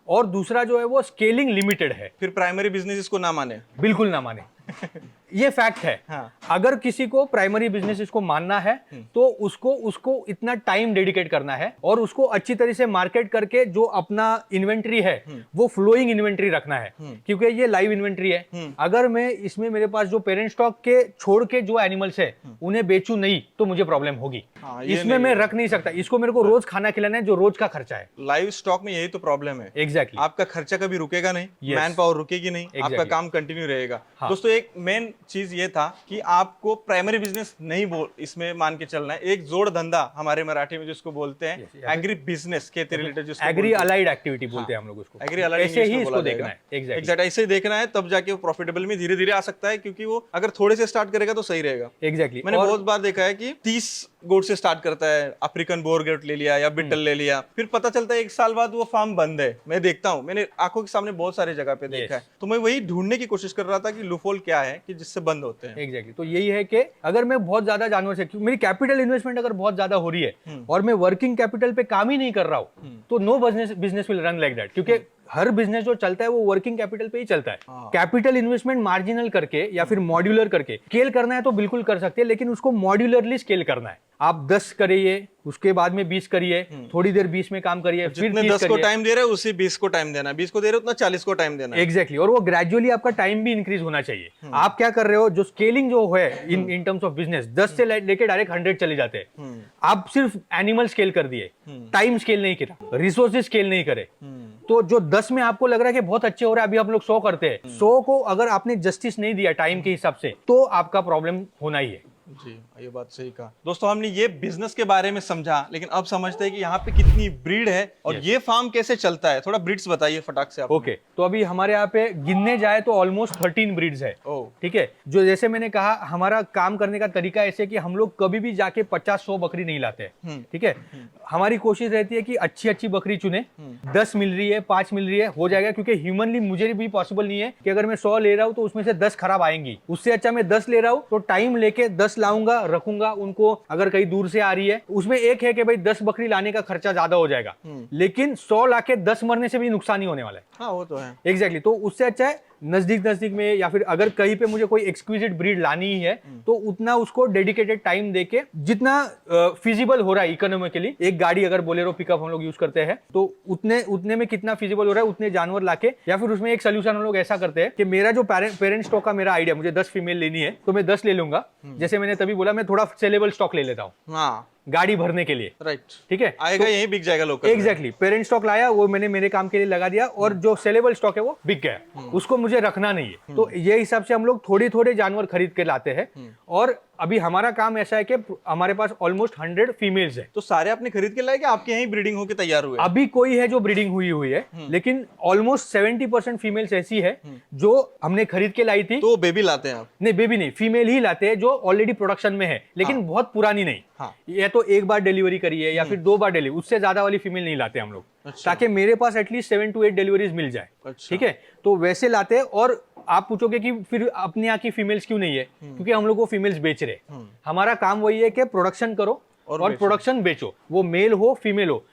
और दूसरा जो है वो स्केलिंग लिमिटेड है। फिर प्राइमरी बिजनेस इसको ना माने, बिल्कुल ना माने, ये फैक्ट है। अगर किसी को प्राइमरी बिजनेस इसको मानना है तो उसको इतना टाइम डेडिकेट करना है और उसको अच्छी तरह से मार्केट करके जो अपना इन्वेंट्री है वो फ्लोइंग इन्वेंट्री रखना है, क्योंकि ये लाइव इन्वेंट्री है। अगर मैं इसमें मेरे पास जो पेरेंट स्टॉक के छोड़ के जो एनिमल्स है उन्हें बेचूं नहीं तो मुझे प्रॉब्लम होगी। इसमें मैं रख नहीं सकता, इसको मेरे को रोज खाना खिलाना है जो रोज का खर्चा है। लाइव स्टॉक में यही तो प्रॉब्लम है। एग्जैक्टली, आपका खर्चा कभी रुकेगा नहीं, मैन पावर रुकेगी नहीं, आपका काम कंटिन्यू रहेगा। दोस्तों एक मेन चीज ये था कि आपको प्राइमरी बिजनेस नहीं इसमें मान के चलना है, एक जोड़ धंधा हमारे मराठी में जिसको बोलते हैं एग्री बिजनेस, खेती रिलेटेड जिसको एग्री अलाइड एक्टिविटी बोलते हैं हम लोग उसको। एग्री अलाइड ऐसे ही इसको देखना है। एग्जैक्ट ऐसे ही देखना है, तब जाके वो प्रॉफिटेबल में धीरे धीरे आ सकता है, क्योंकि वो अगर थोड़े से स्टार्ट करेगा तो सही रहेगा। एग्जैक्टली, मैंने बहुत बार देखा है कि 30 गोट से स्टार्ट करता है, अफ्रीकन बोर गोट ले लिया या बिटल ले लिया, फिर पता चलता है 1 साल बाद वो फार्म बंद है। मैं देखता हूँ, मैंने आंखों के सामने बहुत सारे जगह पे देखा है, तो मैं वही ढूंढने की कोशिश कर रहा था कि लूफोल क्या है कि जिससे बंद होते हैं। एग्जैक्टली, तो यही है कि अगर मैं बहुत ज्यादा जानवर से, मेरी कैपिटल इन्वेस्टमेंट अगर बहुत ज्यादा हो रही है और मैं वर्किंग कैपिटल पे काम ही नहीं कर रहा हूँ तो no business will run like that, क्योंकि हर बिजनेस जो चलता है वो वर्किंग कैपिटल पे ही चलता है। कैपिटल इन्वेस्टमेंट मार्जिनल करके या फिर मॉड्यूलर करके स्केल करना है तो बिल्कुल कर सकते हैं, लेकिन उसको मॉड्यूलरली स्केल करना है। आप 10 करिए, उसके बाद में 20 करिए, थोड़ी देर 20 में काम करिए, फिर 10 को टाइम दे रहे हो उसी 20 को टाइम देना, 20 को दे रहे हो उतना 40 को टाइम देना। एग्जैक्टली, और वो ग्रेजुअली आपका टाइम भी इंक्रीज होना चाहिए। आप क्या कर रहे हो, जो स्केलिंग जो है इन टर्म्स ऑफ बिजनेस 10 से लेके डायरेक्ट 100 चले जाते हैं। आप सिर्फ एनिमल स्केल कर दिए, टाइम स्केल नहीं किया, रिसोर्सेज स्केल नहीं करे, तो जो 10 में आपको लग रहा है कि बहुत अच्छे हो रहा है, अभी हम लोग 100 करते हैं, 100 को अगर आपने जस्टिस नहीं दिया टाइम के हिसाब से तो आपका प्रॉब्लम होना ही है। जी, ये बात सही कहा। दोस्तों हमने ये बिजनेस के बारे में समझा, लेकिन अब समझते हैं कि यहाँ पे कितनी ब्रीड है और ये फार्म कैसे चलता है। थोड़ा ब्रीड्स बताइए फटाक से आप। ओके, तो अभी हमारे यहाँ पे गिनने जाए तो ऑलमोस्ट 13 ब्रीड्स है। ठीक है, जो जैसे मैंने कहा हमारा काम करने का तरीका ऐसे कि हम लोग कभी भी जाके 50-100 बकरी नहीं लाते हैं। ठीक है, हमारी कोशिश रहती है कि अच्छी अच्छी बकरी चुने। 10 मिल रही है, 5 मिल रही है, हो जाएगा, क्योंकि ह्यूमनली मुझे भी पॉसिबल नहीं है कि अगर मैं 100 ले रहा हूँ तो उसमें से 10 खराब आएंगी। उससे अच्छा मैं 10 ले रहा हूँ तो टाइम लेके 10 लाऊंगा, रखूंगा उनको। अगर कहीं दूर से आ रही है उसमें एक है कि भाई 10 बकरी लाने का खर्चा ज्यादा हो जाएगा, लेकिन 100 लाके 10 मरने से भी नुकसान ही होने वाला है। हाँ वो तो है। एग्जैक्टली, तो उससे अच्छा है नजदीक में, या फिर अगर कहीं पे मुझे कोई एक्सक्लूसिव ब्रीड लानी ही है तो उतना उसको डेडिकेटेड टाइम देके जितना फिजिबल हो रहा है इकोनॉमिकली, एक गाड़ी अगर बोलेरो पिकअप हम लोग यूज करते हैं तो उतने में कितना फिजिबल हो रहा है उतने जानवर लाके, या फिर उसमें एक सोल्यूशन हम लोग ऐसा करते हैं कि मेरा जो पेरेंट स्टॉक का मेरा आइडिया, मुझे 10 फीमेल लेनी है तो मैं 10 ले लूंगा। जैसे मैंने तभी बोला मैं थोड़ा सेलेबल स्टॉक ले लेता हूँ गाड़ी भरने के लिए। राइट, ठीक है, आएगा यही बिक जाएगा लोकल। एग्जैक्टली, पेरेंट स्टॉक लाया, वो मैंने मेरे काम के लिए लगा दिया और जो सेलेबल स्टॉक है वो बिक गया, उसको मुझे रखना नहीं है। तो ये हिसाब से हम लोग थोड़े जानवर खरीद के लाते हैं। और अभी हमारा काम ऐसा है कि हमारे पास ऑलमोस्ट 100 फीमेल्स है। तो सारे आपने खरीद के लाए कि आपके यहीं ब्रीडिंग होके तैयार हुए? अभी कोई है जो ब्रीडिंग हुई है, लेकिन ऑलमोस्ट 70% फीमेल्स ऐसी है जो हमने खरीद के लाई थी। तो बेबी लाते हैं आप? नहीं, बेबी नहीं, फीमेल ही लाते हैं जो ऑलरेडी प्रोडक्शन में है, लेकिन बहुत पुरानी नहीं। या तो एक बार डिलीवरी करी है या फिर 2 बार डिलीवरी, उससे ज्यादा वाली फीमेल नहीं लाते हम लोग। ताकि मेरे पास एटलीस्ट 7 to 8 डिलीवरीज मिल जाए। ठीक है, तो वैसे लाते हैं। और आप पूछोगे कि फिर अपने यहाँ की फीमेल्स क्यों नहीं है, क्योंकि हम लोग वो फीमेल्स बेच रहे हैं। हमारा काम वही है कि प्रोडक्शन करो और प्रोडक्शन बेचो, वो मेल हो फीमेल हो।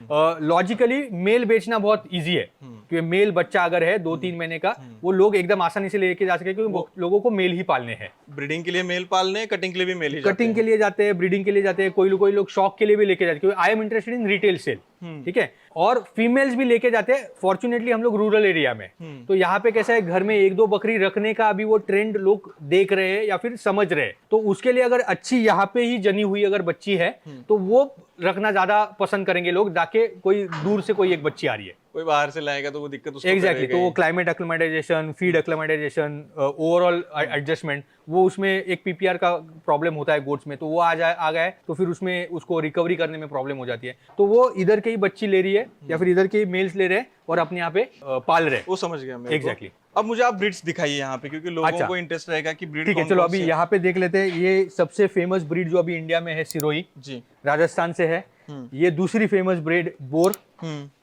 लॉजिकली मेल बेचना बहुत इजी है, क्योंकि मेल बच्चा अगर है 2-3 महीने का, वो लोग एकदम आसानी से लेके जा सके, क्योंकि लोगों को मेल ही पालने हैं। ब्रीडिंग के लिए मेल पालने, कटिंग के लिए भी मेल ही, कटिंग के लिए जाते हैं, ब्रीडिंग के लिए जाते हैं, कोई लोग शौक के लिए भी लेके जाते हैं, क्योंकि I am interested in retail sale. ठीक है, और फीमेल्स भी लेके जाते हैं। फॉर्चुनेटली हम लोग रूरल एरिया में, तो यहाँ पे कैसा है, घर में 1-2 बकरी रखने का अभी वो ट्रेंड लोग देख रहे हैं या फिर समझ रहे हैं। तो उसके लिए अगर अच्छी यहाँ पे ही जनी हुई अगर बच्ची है तो वो रखना ज्यादा पसंद करेंगे लोग, जाके कोई दूर से कोई एक बच्ची आ रही है। कोई बाहर से लाएगा तो वो दिक्कत उसको एग्जैक्टली, करेगा तो वो ही। Climate acclimatisation, feed acclimatisation, overall adjustment, वो उसमें एक पीपीआर का प्रॉब्लम होता है गोट्स में, तो वो आ गए तो फिर उसमें उसको रिकवरी करने में प्रॉब्लम हो जाती है। तो वो इधर के ही बच्ची ले रही है या फिर इधर के ही मेल्स ले रहे हैं और अपने यहाँ पे पाल रहे हैं। वो समझ गया मेरे को। Exactly. अब मुझे आप ब्रीड्स दिखाइए यहाँ पे, क्योंकि लोगों अच्छा। को इंटरेस्ट रहेगा कि ब्रीड ठीक है, चलो अभी यहाँ पे देख लेते हैं। ये सबसे फेमस ब्रीड जो अभी इंडिया में है सिरोही, जी। राजस्थान से है। ये दूसरी फेमस ब्रीड बोर,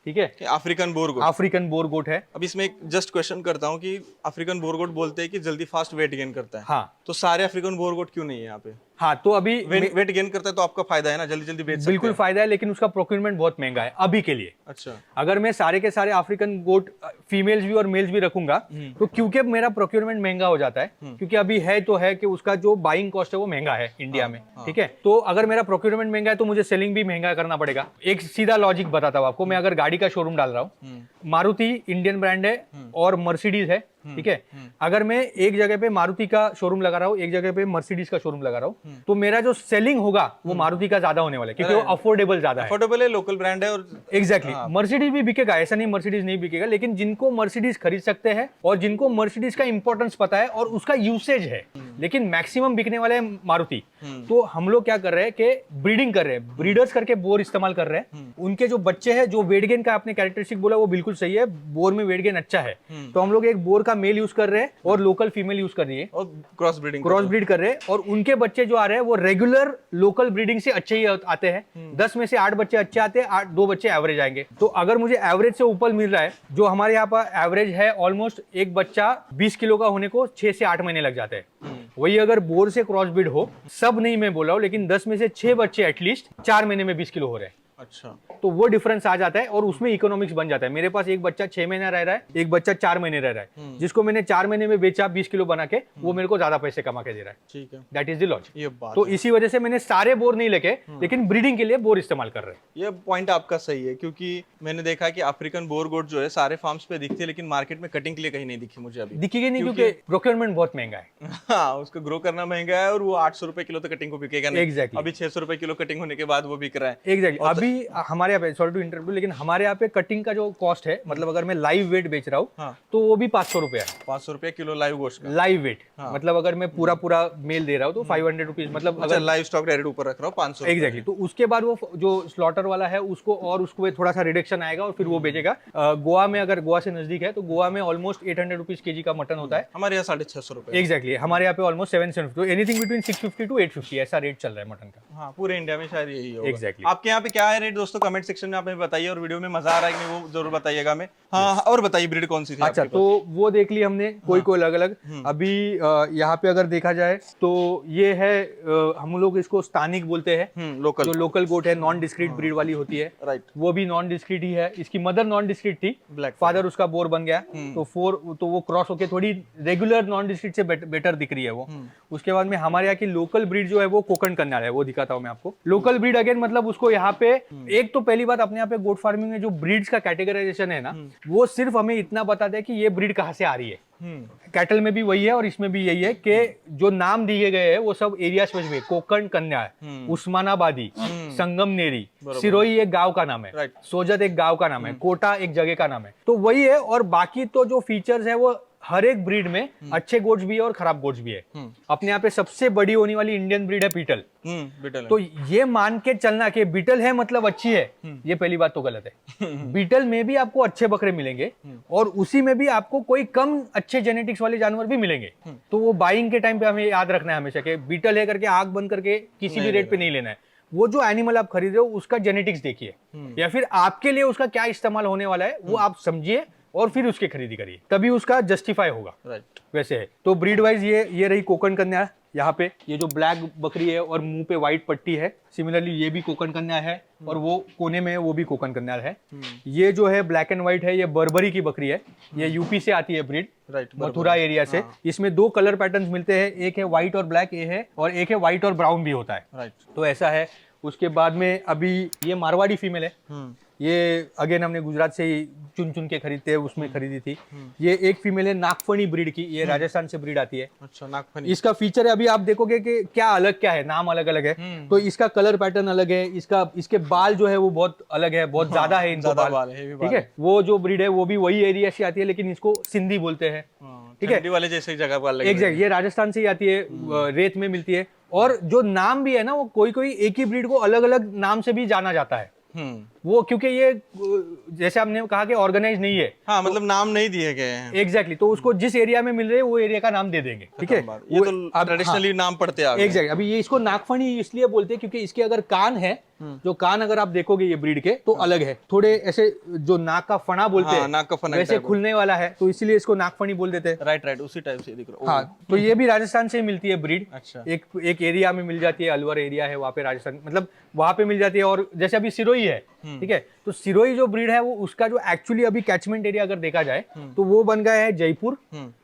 ठीक है, अफ्रीकन बोर गोट। अफ्रीकन बोर गोट है। अब इसमें एक जस्ट क्वेश्चन करता हूँ कि अफ्रीकन बोर गोट बोलते हैं कि जल्दी फास्ट वेट गेन करता है, हाँ तो सारे अफ्रीकन बोर गोट क्यों नहीं है यहाँ पे? हाँ, तो अभी वेट गेन करता है तो आपका फायदा है ना, जल्दी जल्दी बेच सकते बिल्कुल हैं। फायदा है, लेकिन उसका प्रोक्योरमेंट बहुत महंगा है अभी के लिए। अच्छा। अगर मैं सारे के सारे अफ्रीकन गोट फीमेल्स भी और मेल्स भी रखूंगा तो क्योंकि मेरा प्रोक्योरमेंट महंगा हो जाता है, क्योंकि अभी है तो है कि उसका जो बाइंग कॉस्ट है वो महंगा है इंडिया में, ठीक है। तो अगर मेरा प्रोक्योरमेंट महंगा है तो मुझे सेलिंग भी महंगा करना पड़ेगा। एक सीधा लॉजिक बताता हूँ आपको, मैं अगर गाड़ी का शोरूम डाल रहा हूँ, मारुति इंडियन ब्रांड है और मर्सिडीज है, ठीक है। अगर मैं एक जगह पे मारुति का शोरूम लगा रहा हूँ, एक जगह पे मर्सिडीज का शोरूम लगा रहा हूँ, तो मेरा जो सेलिंग होगा वो मारुति का ज्यादा होने वाला है, क्योंकि वो अफोर्डेबल ज्यादा है। अफोर्डेबल है, लोकल ब्रांड है और एग्जैक्टली, मर्सिडीज भी बिकेगा, ऐसा नहीं मर्सिडीज नहीं बिकेगा, लेकिन जिनको मर्सिडीज खरीद सकते हैं और जिनको मर्सिडीज का इंपॉर्टेंस पता है और उसका यूसेज है, लेकिन मैक्सिमम बिकने वाले हैं मारुति। तो हम लोग क्या कर रहे हैं कि ब्रीडिंग कर रहे हैं, ब्रीडर्स करके बोर इस्तेमाल कर रहे हैं। उनके जो बच्चे हैं, जो वेट गेन का आपने कैरेक्टरिस्टिक बोला वो बिल्कुल सही है, बोर में वेट गेन अच्छा है, तो हम लोग एक बोर का मेल यूज कर रहे हैं और लोकल फीमेल यूज कर रही है और क्रॉस ब्रीड कर रहे हैं, और उनके बच्चे जो आ रहे हैं वो रेगुलर लोकल ब्रीडिंग से अच्छे ही आते हैं। 10 में से 8 बच्चे अच्छे आते हैं, 2 बच्चे एवरेज आएंगे। तो अगर मुझे एवरेज से ऊपर मिल रहा है, जो हमारे यहाँ पर एवरेज है ऑलमोस्ट एक बच्चा 20 किलो का होने को 6 से 8 महीने लग जाते हैं, वही अगर बोर से क्रॉस ब्रीड हो, सब नहीं मैं बोल रहा हूँ, लेकिन 10 में से 6 बच्चे एटलीस्ट 4 महीने में 20 किलो हो रहे हैं। अच्छा, तो वो डिफरेंस आ जाता है और उसमें इकोनॉमिक्स बन जाता है। मेरे पास एक बच्चा 6 महीना रह रहा है, एक बच्चा 4 महीने रह रहा है, जिसको मैंने 4 महीने में बेचा 20 किलो बना के, वो मेरे को ज्यादा पैसे कमा के दे रहा है। ठीक है, दैट इज द लॉजिक। ये बात तो है। इसी वजह से मैंने सारे बोर नहीं लेके, लेकिन ब्रीडिंग के लिए बोर इस्तेमाल कर रहे हैं। ये पॉइंट आपका सही है, क्योंकि मैंने देखा कि अफ्रीकन बोर गोट जो है सारे फार्म्स पे दिखती है, लेकिन मार्केट में कटिंग के लिए कहीं नहीं दिखी मुझे अभी। दिखेगी नहीं, क्योंकि प्रोक्योरमेंट बहुत महंगा है। हाँ, उसको ग्रो करना महंगा है और वो 800 रुपए किलो तो कटिंग को बिकेगा नहीं। Exactly. अभी 600 रुपए किलो कटिंग होने के बाद वो बिक रहा है। एग्जैक्टली, अभी हमारे यहाँ पे, सॉरी टू इंटरव्यू, लेकिन हमारे यहाँ पे कटिंग का जो कॉस्ट है, मतलब अगर मैं लाइव वेट बेच रहा हूँ, हाँ। तो वो भी 500 रुपया है। 500 रुपए किलो लाइव गोश्त का। लाइव वेट, हाँ। मतलब अगर मैं पूरा मेल दे रहा हूँ तो 500 रुपीज, मतलब अगर लाइव स्टॉक डायरेक्ट ऊपर रख रहा हूँ 500। एग्जैक्टली। तो उसके बाद वो जो स्लॉटर वाला है उसको और उसको थोड़ा सा रिडक्शन आएगा और फिर वो बेचेगा। गोवा में, अगर गोवा से नजदीक है तो गोवा में ऑलमोस्ट 800 रुपीज केजी का मटन होता है। हमारे यहाँ 650 रुपए। एग्जैक्टली, हमारे यहाँ पे ऑलमोस्ट 750, तो एनीथिंग बिटवीन 650 टू 850 ऐसा रेट चल रहा है मटन का। हाँ, पूरे इंडिया में शायद यही होगा। Exactly. आपके यहाँ पे क्या है रेट दोस्तों, कमेंट सेक्शन में आप हमें बताइए, और वीडियो में मजा आ रहा है कि नहीं वो जरूर बताइए हमें। हाँ, और बताइए ब्रीड कौन सी थी अच्छा, आपके तो वो देख ली हमने, कोई कोई अलग अलग। अभी यहाँ पे अगर देखा जाए तो ये है, हम लोग इसको स्थानिक बोलते हैं, पास? लोकल। जो लोकल गोट है, नॉन डिस्क्रीट ब्रीड वाली होती है, राइट। वो भी नॉन डिस्क्रीट ही है। इसकी मदर नॉन डिस्क्रीट थी, ब्लैक फादर उसका बोर बन गया, तो वो क्रॉस होके थोड़ी रेगुलर नॉन डिस्ट्रिक्ट से बेटर दिख रही है वो। उसके बाद में हमारे यहाँ की लोकल ब्रीड जो है वो कोकण कन्या है, वो दिखाता हूँ मैं आपको। लोकल ब्रीड अगेन, मतलब उसको यहाँ पे एक तो पहली बात, अपने यहाँ पे गोट फार्मिंग में जो ब्रीड्स का कैटेगराइजेशन है ना, वो सिर्फ हमें इतना बताता है कि ये ब्रीड कहाँ से आ रही है। कैटल में भी वही है और इसमें भी यही है कि जो नाम दिए गए हैं वो सब एरिया स्पेसिफिक, कोकण कन्या है, उस्मानाबादी, संगमनेरी, सिरोही एक गांव का नाम है, राइट। सोजत एक गांव का नाम है, कोटा एक जगह का नाम है, तो वही है। और बाकी तो जो फीचर्स है वो हर एक ब्रीड में अच्छे गोट्स भी है और खराब गोट्स भी है। अपने यहाँ पे सबसे बड़ी होने वाली इंडियन ब्रीड है बीटल। बीटल है। तो ये मान के चलना कि बीटल है मतलब अच्छी है, ये पहली बात तो गलत है। बीटल में भी आपको अच्छे बकरे मिलेंगे और उसी में भी आपको कोई कम अच्छे जेनेटिक्स वाले जानवर भी मिलेंगे। तो वो बाइंग के टाइम पे हमें याद रखना है हमेशा कि बीटल है करके आंख बंद करके किसी भी रेट पे नहीं लेना है। वो जो एनिमल आप खरीद रहे हो उसका जेनेटिक्स देखिए, या फिर आपके लिए उसका क्या इस्तेमाल होने वाला है वो आप समझिए और फिर उसकी खरीदी करिए, तभी उसका जस्टिफाई होगा। राइट। वैसे है तो ब्रीड वाइज ये रही कोकण कन्या। यहाँ पे ये जो ब्लैक बकरी है और मुंह पे व्हाइट पट्टी है, सिमिलरली ये भी कोकण कन्या है, और वो कोने में है वो भी कोकण कन्या है। ये जो है ब्लैक एंड व्हाइट है, ये बर्बरी की बकरी है, ये यूपी से आती है ब्रीड, राइट, मथुरा एरिया से। इसमें 2 कलर पैटर्न्स मिलते हैं, एक है व्हाइट और ब्लैक ये है, और एक है व्हाइट और ब्राउन भी होता है। राइट। तो ऐसा है। उसके बाद में अभी ये मारवाड़ी फीमेल है, ये अगेन हमने गुजरात से ही चुन चुन के खरीदते हैं उसमें खरीदी थी। ये एक फीमेल है नागफनी ब्रीड की, ये राजस्थान से ब्रीड आती है। अच्छा, नागफनी। इसका फीचर है, अभी आप देखोगे कि क्या अलग क्या है, नाम अलग अलग है। तो इसका कलर पैटर्न अलग है, इसके बाल जो है वो बहुत अलग है, बहुत ज्यादा है इनको ज्यादा बाल, बाल है, heavy ठीक बाल है। वो जो ब्रीड है वो भी वही एरिया से आती है, लेकिन इसको सिंधी बोलते हैं, ठीक है। ठंडी वाले जैसे ही जगह पर लगे। एग्जैक्ट, ये राजस्थान से ही आती है, रेत में मिलती है। और जो नाम भी है ना, वो कोई कोई एक ही ब्रीड को अलग अलग नाम से भी जाना जाता है। वो क्योंकि ये जैसे आपने कहा कि ऑर्गेनाइज नहीं है, हाँ, मतलब नाम नहीं दिए गए हैं। एग्जैक्टली, तो उसको जिस एरिया में मिल रहे हैं वो एरिया का नाम दे देंगे, ठीक है। ये तो ट्रेडिशनली नाम पढ़ते आ गए। एग्जैक्ट, अभी ये इसको नागफनी इसलिए बोलते हैं क्योंकि इसके अगर कान है, जो कान अगर आप देखोगे ये ब्रीड के तो अलग है, थोड़े ऐसे जो नाक का फना बोलते हैं, नाक का फना वैसे खुलने वाला है, तो इसीलिए इसको नागफनी बोल देते हैं। राइट, उसी टाइप से दिख रहा। हाँ, तो ये भी राजस्थान से ही मिलती है ब्रीड। अच्छा। एक एरिया में मिल जाती है, अलवर एरिया है वहाँ पे, राजस्थान मतलब वहाँ पे मिल जाती है। और जैसे अभी सिरोही है, ठीक है, तो सिरोही जो ब्रीड है वो उसका जो एक्चुअली अभी कैचमेंट एरिया अगर देखा जाए तो वो बन गया है जयपुर,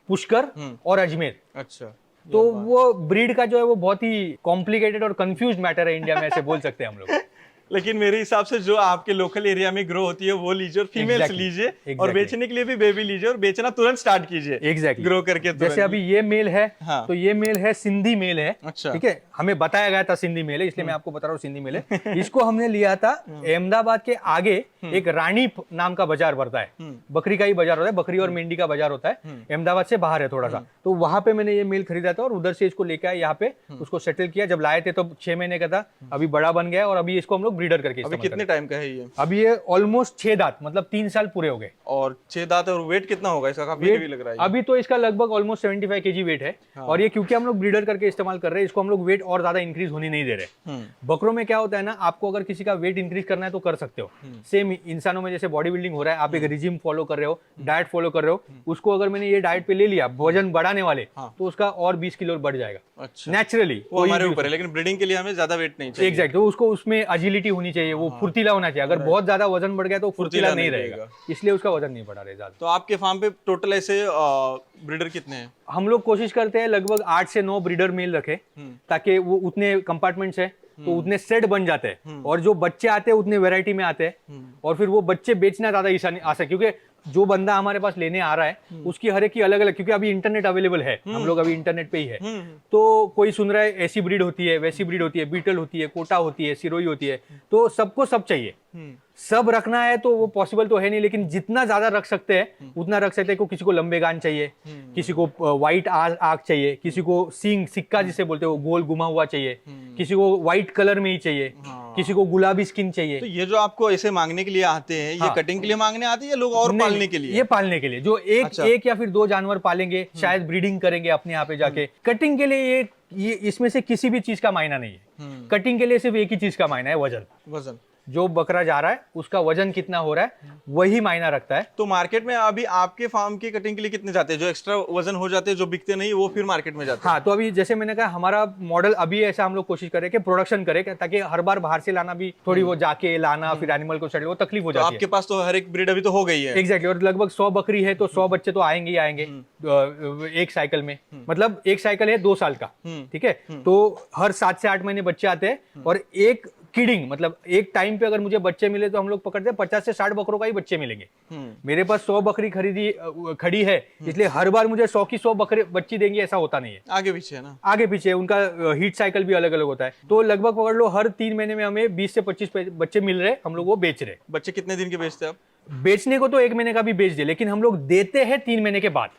पुष्कर और अजमेर। अच्छा, तो वो ब्रीड का जो है वो बहुत ही कॉम्प्लिकेटेड और कंफ्यूज मैटर है इंडिया में, ऐसे बोल सकते हैं हम लोग। लेकिन मेरे हिसाब से जो आपके लोकल एरिया में ग्रो होती है वो लीजिए, और फीमेल्स लीजिए, और बेचने के लिए भी बेबी लीजिए, और बेचना तुरंत स्टार्ट कीजिए। एग्जैक्टली, ग्रो करके तुरंत। जैसे अभी ये मेल है, हाँ। तो ये मेल है सिंधी मेल है। अच्छा। ठीक है, हमें बताया गया था सिंधी मेल है, इसलिए मैं आपको बता रहा हूँ सिंधी मेल है। इसको हमने लिया था अहमदाबाद के आगे, एक रानी नाम का बाजार पड़ता है, बकरी का ही बाजार होता है, बकरी और मेंढी का बाजार होता है, अहमदाबाद से बाहर है थोड़ा सा। तो वहां पे मैंने ये मेल खरीदा था और उधर से इसको लेके आया यहाँ पे, उसको सेटल किया। जब लाए थे तो 6 महीने का था, अभी बड़ा बन गया और अभी इसको हम लोग ब्रीडर करके अभी कितने टाइम का है ये? अभी ये ऑलमोस्ट 6 दांत, मतलब 3 साल पूरे हो गए। और 6 दांत, और वेट कितना होगा इसका? काफी हेवी लग रहा है। अभी तो इसका लगभग ऑलमोस्ट 75 केजी वेट है। और ये क्योंकि हम लोग ब्रीडर करके इस्तेमाल कर रहे हैं, इसको हम लोग वेट और ज्यादा इंक्रीज होने नहीं दे रहे। बकरों में क्या होता है ना, आपको अगर किसी का वेट इंक्रीज करना है तो कर सकते हो। सेम इंसानों में जैसे बॉडी बिल्डिंग हो रहा है, आप एक रिजिम फॉलो कर रहे हो, डाइट फॉलो कर रहे हो, उसको अगर मैंने ये डाइट पे ले लिया वजन बढ़ाने वाले, तो उसका और 20 किलो बढ़ जाएगा। अच्छा। नेचुरली वो हमारे ऊपर है, लेकिन ब्रीडिंग के लिए हमें ज्यादा वेट नहीं चाहिए। एग्जैक्ट, तो उसको उसमें एजिलिटी होनी चाहिए, वो फुर्तीला होना चाहिए। अगर बहुत ज्यादा वजन बढ़ गया तो फुर्तीला नहीं रहेगा, इसलिए उसका वजन नहीं बढ़ा रहे ज्यादा। तो आपके फार्म पे टोटल ऐसे ब्रीडर कितने हैं? हम लोग कोशिश करते हैं लगभग 8 से 9 ब्रीडर मेल रखे, ताकि वो उतने कंपार्टमेंट्स है तो उतने सेट बन जाते हैं, और जो बच्चे आते हैं उतने वैरायटी में आते हैं, और फिर वो बच्चे बेचना ज्यादा आसान, क्योंकि जो बंदा हमारे पास लेने आ रहा है उसकी हर एक की अलग अलग, क्योंकि अभी इंटरनेट अवेलेबल है, हम लोग अभी इंटरनेट पे ही है। तो कोई सुन रहा है ऐसी ब्रीड होती है, वैसी ब्रीड होती है, बीटल होती है, कोटा होती है, सिरोही होती है, तो सबको सब चाहिए। सब रखना है तो वो पॉसिबल तो है नहीं, लेकिन जितना ज्यादा रख सकते हैं उतना रख सकते हैं। किसी को लंबे गान चाहिए, किसी को व्हाइट आंख चाहिए, किसी को सींग सिक्का जिसे बोलते हैं वो गोल घुमा हुआ चाहिए, किसी को व्हाइट कलर में ही चाहिए, किसी को गुलाबी स्किन चाहिए। तो ये जो आपको ऐसे मांगने के लिए आते हैं, ये कटिंग के लिए मांगने आते हैं या लोग और पालने के लिए? ये पालने के लिए, जो एक या फिर 2 जानवर पालेंगे, शायद ब्रीडिंग करेंगे अपने यहाँ पे जाके। कटिंग के लिए ये इसमें से किसी भी चीज का मायना नहीं है। कटिंग के लिए सिर्फ एक ही चीज का मायना है, वजन। जो बकरा जा रहा है उसका वजन कितना हो रहा है वही मायना रखता है। तो मार्केट में अभी आपके फार्म की कटिंग के लिए कितने जाते हैं? जो एक्स्ट्रा वजन हो जाते हैं, जो बिकते नहीं, वो फिर मार्केट में जाते हैं। हाँ, तो अभी जैसे मैंने कहा, हमारा मॉडल अभी ऐसा हम लोग कोशिश करें कि प्रोडक्शन करें, ताकि हर बार बाहर से लाना भी थोड़ी वो जाके लाना, फिर एनिमल को सेटल, वो तकलीफ हो जाती है। आपके पास तो हर एक ब्रीड अभी तो हो गई है। एग्जैक्टली, और लगभग 100 बकरी है तो 100 बच्चे तो आएंगे ही आएंगे एक साइकिल में। मतलब एक साइकिल है 2 साल का, ठीक है, तो हर 7 से 8 महीने बच्चे आते हैं। और एक किडिंग, मतलब एक टाइम पे अगर मुझे बच्चे मिले तो हम लोग पकड़ते हैं 50 से 60 बकरों का ही बच्चे मिलेंगे। मेरे पास 100 बकरी खड़ी है, इसलिए हर बार मुझे 100 की 100 बच्ची देंगे ऐसा होता नहीं है। आगे पीछे है ना, आगे पीछे उनका हीट साइकिल भी अलग अलग होता है। तो लगभग पकड़ लो हर 3 महीने में हमें 20 से 25 बच्चे मिल रहे, हम लोग वो बेच रहे। बच्चे कितने दिन के बेचते हैं आप? बेचने को तो 1 महीने का भी बेच दे, लेकिन हम लोग देते हैं 3 महीने के बाद।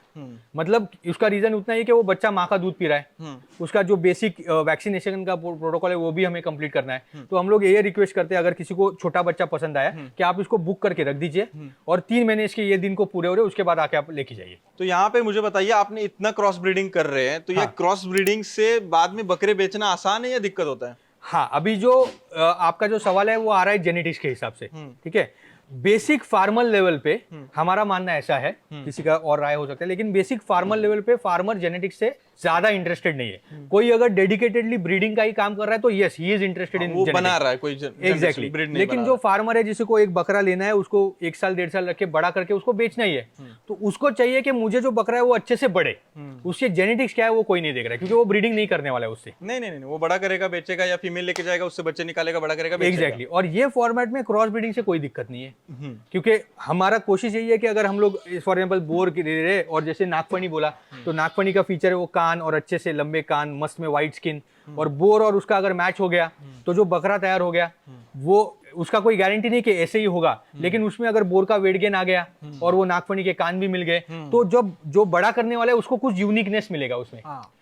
मतलब उसका रीजन उतना ही कि वो बच्चा माँ का दूध पी रहा है, उसका जो बेसिक वैक्सीनेशन का प्रोटोकॉल है वो भी हमें कंप्लीट करना है। तो हम लोग ये रिक्वेस्ट करते हैं, अगर किसी को छोटा बच्चा पसंद आया कि आप इसको बुक करके रख दीजिए, और 3 महीने इसके ये दिन को पूरे हो रहे, उसके बाद आके आप लेके जाइए। तो यहाँ पे मुझे बताइए, आपने इतना क्रॉस ब्रीडिंग कर रहे हैं, तो ये क्रॉस ब्रीडिंग से बाद में बकरे बेचना आसान है या दिक्कत होता है? हाँ, अभी जो आपका जो सवाल है वो आ रहा है जेनेटिक्स के हिसाब से, ठीक है। बेसिक फार्मर लेवल पे हमारा मानना ऐसा है, किसी का और राय हो सकता है, लेकिन बेसिक फार्मर लेवल पे फार्मर जेनेटिक्स से ज्यादा इंटरेस्टेड नहीं है। कोई अगर डेडिकेटेडली ब्रीडिंग का ही काम कर रहा है तो yes, he is interested in वो बना रहा है कोई एग्जैक्टली। लेकिन जो फार्मर है, जिसे को एक बकरा लेना है, उसको 1 साल 1.5 साल रख के बड़ा करके उसको बेचना ही है, तो उसको चाहिए कि मुझे जो बकरा है वो अच्छे से बढ़े। उसके जेनेटिक्स क्या है वो कोई नहीं देख रहा है, क्योंकि वो ब्रीडिंग नहीं करने वाला है उससे। नहीं, वो बड़ा करेगा, बेचेगा, या फीमेल लेके जाएगा, उससे बच्चे निकालेगा, बड़ा करेगा, एग्जैक्टली। और ये फॉर्मेट में क्रॉस ब्रीडिंग से कोई दिक्कत नहीं है। क्योंकि हमारा कोशिश यही है कि अगर हम लोग फॉर एग्जाम्पल बोर ले रहे और जैसे नागफनी बोला, तो नागफनी का फीचर है वो कान और अच्छे से लंबे कान, मस्त में व्हाइट स्किन, और बोर और उसका अगर मैच हो गया तो जो बकरा तैयार हो गया वो उसका कोई गारंटी नहीं कि ऐसे ही होगा, लेकिन उसमें अगर बोर का वेट गेन आ गया और वो नागफनी के कान भी मिल गए तो जब जो बड़ा करने वाला है उसको कुछ यूनिकनेस मिलेगा उसमें,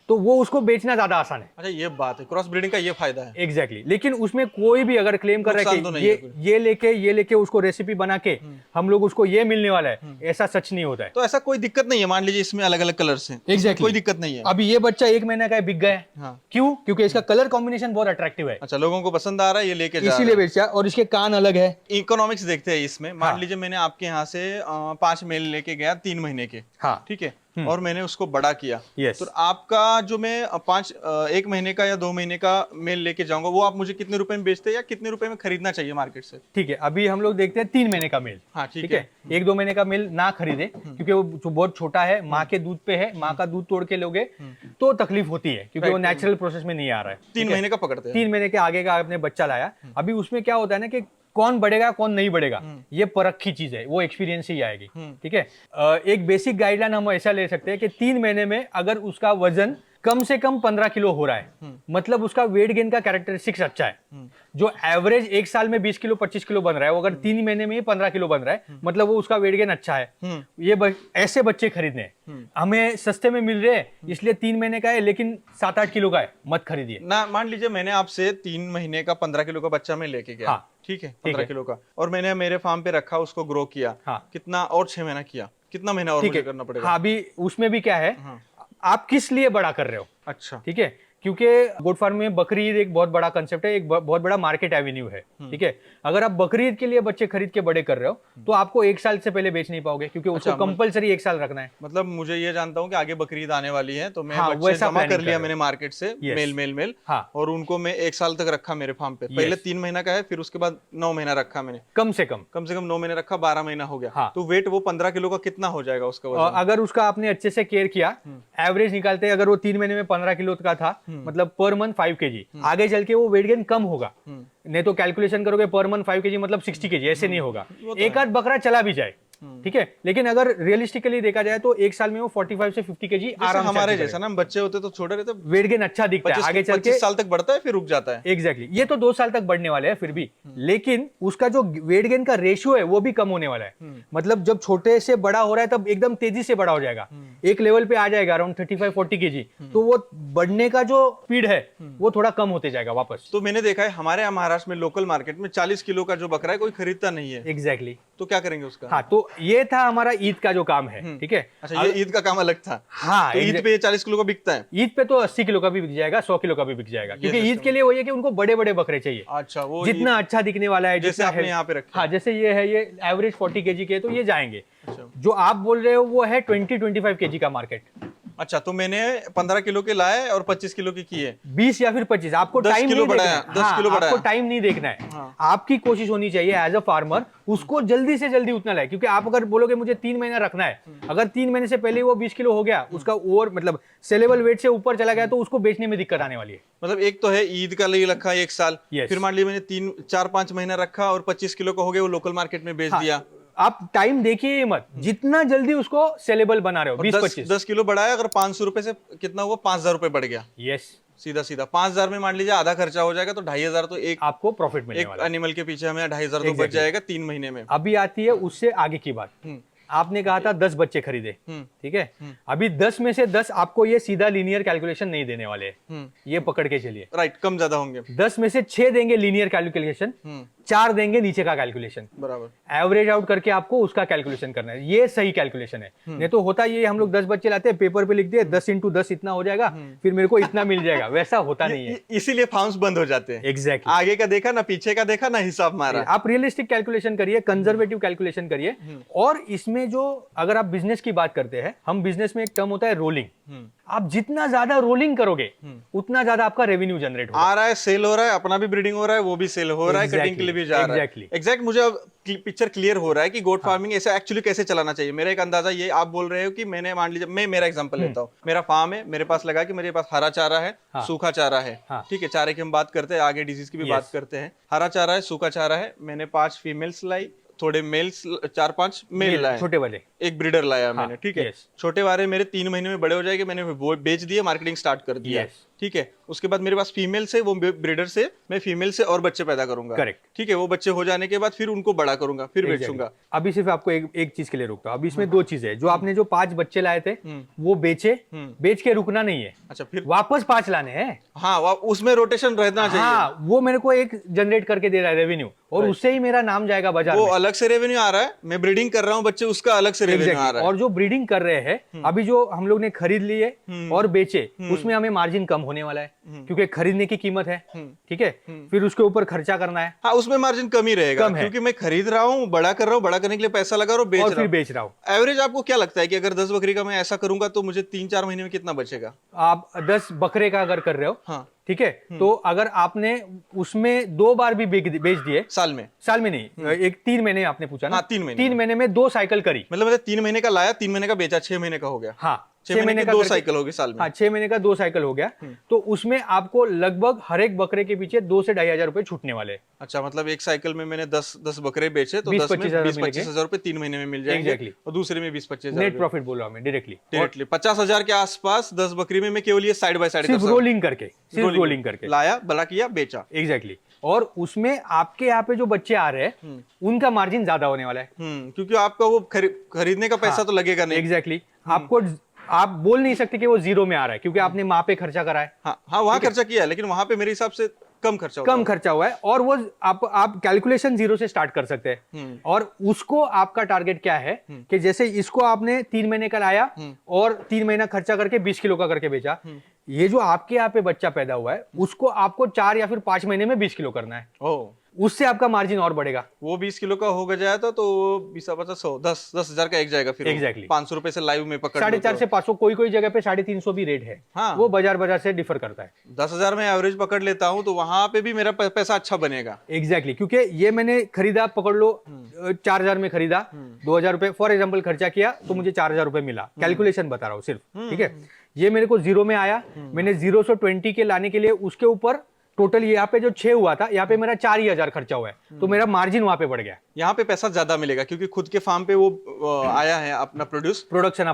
तो वो उसको बेचना ज्यादा आसान है। अच्छा, ये बात है, क्रॉस ब्रीडिंग का ये फायदा है। एग्जैक्टली लेकिन उसमें कोई भी अगर क्लेम कर रहा है नुकसान तो कि नहीं है ये लेके उसको रेसिपी बना के हम लोग उसको ये मिलने वाला है, ऐसा सच नहीं होता है। तो ऐसा कोई दिक्कत नहीं है, मान लीजिए इसमें अलग अलग कलर्स हैं, Exactly. कोई दिक्कत नहीं है। अभी ये बच्चा 1 महीने का है, बिक गया है। हाँ। क्यों? क्योंकि इसका कलर कॉम्बिनेशन बहुत अट्रैक्टिव है, अच्छा, लोगों को पसंद आ रहा है, ये लेके जा इसीलिए बेचा। और इसके कान अलग है। इकोनॉमिक्स देखते हैं इसमें। मान हाँ। लीजिए मैंने आपके यहाँ से 5 मेल लेके गया 3 महीने के, हाँ ठीक है, और मैंने उसको बड़ा किया, Yes. तो आपका जो मैं 1 महीने का या 2 महीने का मेल लेके जाऊंगा, वो आप मुझे कितने रुपए में बेचते हैं या कितने रुपए में खरीदना चाहिए मार्केट से? ठीक है, अभी हम लोग देखते हैं 3 महीने का मेल। हाँ, ठीक ठीक है। है, 1-2 महीने का मेल ना खरीदे क्योंकि वो जो बहुत छोटा है, माँ के दूध पे है, माँ का दूध तोड़ के लोगे तो तकलीफ होती है क्योंकि वो नेचुरल प्रोसेस में नहीं आ रहा है। 3 महीने का पकड़ते हैं। 3 महीने के आगे का आपने बच्चा लाया, अभी उसमें क्या होता है ना कि कौन बढ़ेगा कौन नहीं बढ़ेगा ये परख की चीज है, वो एक्सपीरियंस ही आएगी। ठीक है, एक बेसिक गाइडलाइन हम ऐसा ले सकते हैं कि 3 महीने में अगर उसका वजन कम से कम 15 किलो हो रहा है, मतलब उसका वेट गेन का कैरेक्टरिस्टिक्स अच्छा है। जो एवरेज 1 साल में 20 किलो 25 किलो बन रहा है, वो अगर 3 महीने में ही 15 किलो बन रहा है, मतलब वो उसका वेट गेन अच्छा है। ऐसे बच्चे खरीदने हैं। हमें सस्ते में मिल रहे हैं इसलिए 3 महीने का है लेकिन 7-8 किलो का है, मत खरीदिए ना। मान लीजिए मैंने आपसे 3 महीने का 15 किलो का बच्चा मैं लेके गया, हाँ। ठीक है, 15 किलो का, और मैंने मेरे फार्म पे रखा, उसको ग्रो किया, हाँ। कितना, और 6 महीना किया, कितना महीना और मुझे करना पड़ेगा? हाँ, अभी उसमें भी क्या है, आप किस लिए बड़ा कर रहे हो? अच्छा, ठीक है, क्योंकि गोट फार्म में बकरी ईद एक बहुत बड़ा कंसेप्ट है, एक बहुत बड़ा मार्केट एवेन्यू है। ठीक है, अगर आप बकरी ईद के लिए बच्चे खरीद के बड़े कर रहे हो तो आपको 1 साल से पहले बेच नहीं पाओगे क्योंकि उसको कंपलसरी 1 साल रखना है। मतलब मुझे ये जानता हूँ कि आगे बकरी ईद आने वाली है, तो मैं हाँ, बच्चे वैसा जमा कर planning लिया कर मैंने मार्केट से, Yes. मेल, हाँ। और उनको मैं 1 साल तक रखा मेरे फार्म पे। पहले 3 महीना का है, फिर उसके बाद 9 महीना रखा मैंने, कम से कम 9 महीने रखा, 12 महीना हो गया। हाँ। तो वेट वो 15 किलो का कितना हो जाएगा उसका वजन? अगर उसका आपने अच्छे से केयर किया, एवरेज निकालते अगर वो 3 महीने में 15 किलो का था, मतलब पर मंथ 5 kg, आगे चल के वो वेट गेन कम होगा। नहीं तो कैलकुलेशन करोगे पर मंथ 5 kg मतलब 60 kg, ऐसे नहीं होगा। एक आध बकरा चला भी जाए, ठीक है, लेकिन अगर रियलिस्टिकली देखा जाए तो 1 साल में वो 45 से 50 kg आराम से हमारे जैसा ना, बच्चे होते तो छोटे रहते, वेट गेन अच्छा दिखता है, आगे चल के 25 साल तक बढ़ता है फिर रुक जाता है। एग्जैक्टली ये तो 2 साल तक बढ़ने वाले हैं फिर भी, लेकिन उसका जो वेट गेन का रेशियो है वो भी कम होने वाला है। मतलब जब छोटे से बड़ा हो रहा है तब एकदम तेजी से बड़ा हो जाएगा, एक लेवल पे आ जाएगा अराउंड 35-40 kg, तो वो बढ़ने का जो स्पीड है वो थोड़ा कम होते जाएगा वापस। तो मैंने देखा है हमारे यहाँ महाराष्ट्र में लोकल मार्केट में 40 किलो का जो बकरा है कोई खरीदता नहीं है। एग्जैक्टली तो क्या करेंगे उसका? हाँ, तो ये था हमारा ईद का जो काम है। ठीक है, अच्छा, ये ईद का काम अलग था। हाँ, तो ईद पे ये 40 किलो का बिकता है? ईद पे तो 80 किलो का भी बिक जाएगा, 100 किलो का भी बिक जाएगा, क्योंकि ईद के लिए वही है कि उनको बड़े बड़े बकरे चाहिए। अच्छा, वो जितना अच्छा दिखने वाला है, जैसे आपने यहाँ पे रखा। हाँ, जैसे ये है, ये एवरेज 40 kg के, तो ये जाएंगे। अच्छा। जो आप बोल रहे हो वो है 20-25 kg का मार्केट। अच्छा, तो मैंने 15 किलो के लाए और 25 किलो की किए। 20 या फिर 25, आपको 10 टाइम किलो नहीं बढ़ाया, देखना है। 10 किलो बढ़ाया। आपको टाइम नहीं देखना है। हाँ। आपकी कोशिश होनी चाहिए एज अ फार्मर, उसको जल्दी से जल्दी उतना लाए, क्योंकि आप अगर बोलोगे मुझे 3 महीना रखना है, अगर 3 महीने से पहले वो 20 किलो हो गया, उसका ओवर मतलब सेलेबल वेट से ऊपर चला गया, तो उसको बेचने में दिक्कत आने वाली है। मतलब एक तो है ईद का लिए रखा 1 साल, Yes. फिर मान लीजिए मैंने 3-4-5 महीना रखा और 25 किलो का हो गया, वो लोकल मार्केट में बेच दिया। आप टाइम देखिए ही मत, जितना जल्दी उसको सेलेबल बना रहे हो, 20-25। 10 किलो बढ़ाया, अगर 500 रुपए से कितना हुआ, 5000 रुपए बढ़ गया। यस, सीधा 5000 में मान लीजिए आधा खर्चा हो जाएगा, तो 2500 तो एक आपको प्रॉफिट मिलने एक वाला है। एनिमल के पीछे हमें 2500 तो बच जाएगा 3 महीने में। अभी आती है उससे आगे की बात। आपने कहा था 10 बच्चे खरीदे, ठीक है, अभी 10 में से 10 आपको ये सीधा लीनियर कैलकुलेशन नहीं देने वाले हैं, ये पकड़ के चलिए। राइट, कम ज्यादा होंगे। 10 में से 6 देंगे लीनियर कैलकुलेशन, 4 देंगे नीचे का कैलकुलेशन, बराबर। एवरेज आउट करके आपको उसका कैलकुलेशन करना है, ये सही कैलकुलेशन है। नहीं तो होता ये, हम लोग 10 बच्चे लाते हैं, पेपर पे लिख दिए 10 × 10 इतना हो जाएगा, फिर मेरे को इतना मिल जाएगा, वैसा होता नहीं है। इसीलिए फार्म्स बंद हो जाते हैं। एग्जैक्टली, आगे का देखा ना, पीछे का देखा ना, हिसाब मारा। आप रियलिस्टिक कैलकुलेशन करिए, कंजर्वेटिव कैलकुलेशन करिए। और इसमें जो, अगर आप बिजनेस की बात करते हैं, हम बिजनेस में एक टर्म होता है रोलिंग। आप जितना ज्यादा रोलिंग करोगे उतना ज्यादा आपका रेवेन्यू जनरेट होगा। आ रहा है, सेल हो रहा है, अपना भी ब्रीडिंग हो रहा है, वो भी सेल हो रहा है, कटिंग के लिए भी जा रहा है। एग्जैक्ट मुझे अब पिक्चर क्लियर हो रहा है कि गोट फार्मिंग ऐसे एक्चुअली कैसे चलाना चाहिए। मेरा एक अंदाजा ये, आप बोल रहे हो कि मैंने, मान लीजिए मैं मेरा एग्जांपल लेता हूँ, मेरा फार्म है, मेरे पास लगा कि मेरे पास हरा चारा है, सूखा चारा है, ठीक है, चारे की हम बात करते हैं, आगे डिजीज की भी बात करते हैं। हरा चारा है, सूखा चारा है, मैंने 5 फीमेल्स लाई, थोड़े मेल्स 4-5 मेल लाए, छोटे वाले एक ब्रीडर लाया मैंने, ठीक है। yes. छोटे वाले मेरे 3 महीने में बड़े हो जाएंगे, मैंने वो बेच दिए, मार्केटिंग स्टार्ट कर दिया, Yes. ठीक है। उसके बाद मेरे पास फीमेल से, वो ब्रीडर से मैं फीमेल से और बच्चे पैदा करूंगा, Correct. ठीक है। वो बच्चे हो जाने के बाद फिर उनको बड़ा करूंगा, फिर बेचूंगा। अभी सिर्फ आपको एक चीज के लिए रोकता हूँ। अभी इसमें 2 चीजें हैं। जो आपने जो 5 बच्चे लाए थे वो बेचे, बेच के रुकना नहीं है, अच्छा, फिर वापस 5 लाने हैं। हाँ, उसमें रोटेशन रहना चाहिए। हाँ, वो मेरे को एक जनरेट करके दे रहा है रेवेन्यू, और उससे ही मेरा नाम जाएगा बाजार वो में। अलग से रेवेन्यू आ रहा है, मैं ब्रीडिंग कर रहा हूँ बच्चे, उसका अलग से रेवेन्यू आ रहा है। और जो ब्रीडिंग कर रहे हैं अभी, जो हम लोग ने खरीद लिए और बेचे, उसमें हमें मार्जिन कम होने वाला है, क्योंकि खरीदने की कीमत है, ठीक है। फिर उसके ऊपर खर्चा करना है, हाँ, उसमें मार्जिन कम ही रहेगा, कम है। क्योंकि मैं खरीद रहा हूँ, बड़ा कर रहा हूँ, बड़ा करने के लिए पैसा लगा रहा हूँ, और फिर बेच रहा हूँ। एवरेज आपको क्या लगता है कि अगर 10 बकरी का मैं ऐसा करूंगा तो मुझे 3-4 महीने में कितना बचेगा? आप 10 बकरे का अगर कर रहे हो, हाँ, ठीक है, तो अगर आपने उसमें 2 बार भी बेच दिए, साल में नहीं, एक 3 महीने आपने पूछा ना, हाँ, 3 महीने में 2 साइकिल करी, मतलब 3 महीने का लाया, 3 महीने का बेचा, 6 महीने का हो गया। हाँ, 6 महीने का 2 करके- साइकिल होगी साल में। हाँ, 6 महीने का 2 साइकिल हो गया, तो उसमें आपको लगभग हर एक बकरे के पीछे 2 से 2,500 रुपए छूटने वाले हैं। अच्छा, मतलब एक साइकिल में मैंने 10 बकरे बेचे तो 10 में 20-25 हजार रुपए 3 महीने में मिल जाएंगे। Exactly. और दूसरे में 20-25 नेट प्रॉफिट बोल रहा हूँ मैं डायरेक्टली 50,000 के आसपास 10 बकरी में मैं केवल ये साइड बाय साइड सिर्फ रोलिंग करके लाया, बड़ा किया, बेचा। एग्जैक्टली। और उसमें आपके यहाँ पे जो बच्चे आ रहे हैं उनका मार्जिन ज्यादा होने वाला है, क्योंकि आपका वो खरीदने का पैसा तो लगेगा नहीं। एग्जैक्टली। आपको, आप बोल नहीं सकते कि वो जीरो में आ रहा है, क्योंकि आपने माँ पे खर्चा करा है। हाँ, वहां खर्चा किया है, लेकिन वहां पे मेरे हिसाब से कम खर्चा हुआ है, और वो आप कैलकुलेशन 0 से स्टार्ट कर सकते हैं। और उसको आपका टारगेट क्या है कि जैसे इसको आपने 3 महीने का लाया और 3 महीना खर्चा करके 20 किलो का करके बेचा, ये जो आपके यहाँ पे बच्चा पैदा हुआ है उसको आपको 4 या फिर 5 महीने में 20 किलो करना है। उससे आपका मार्जिन और बढ़ेगा। वो 20 किलो का हो गया तो 10,000 का एक जाएगा, फिर Exactly. 500 रुपए से लाइव में पकड़ 450 से 500, कोई जगह पे 350 भी रेट है। हाँ, वो बाजार से डिफर करता है। 10,000 में एवरेज पकड़ लेता हूँ तो वहां पे भी मेरा पैसा अच्छा बनेगा। एग्जैक्टली, क्योंकि ये मैंने खरीदा, पकड़ लो 4,000 में खरीदा, 2,000 रुपए फॉर एग्जाम्पल खर्चा किया तो मुझे 4,000 रुपए मिला। कैलकुलेशन बता रहा हूँ सिर्फ, ठीक है। ये मेरे को 0 में आया, मैंने 0 से 20 के लाने के लिए उसके ऊपर टोटल यहाँ पे जो 6 हुआ था, यहाँ पे मेरा 4,000 खर्चा हुआ है, तो मेरा मार्जिन वहां पे बढ़ गया। यहाँ पे पैसा ज्यादा मिलेगा क्योंकि खुद के फार्म पे वो आया है, अपना प्रोडक्शन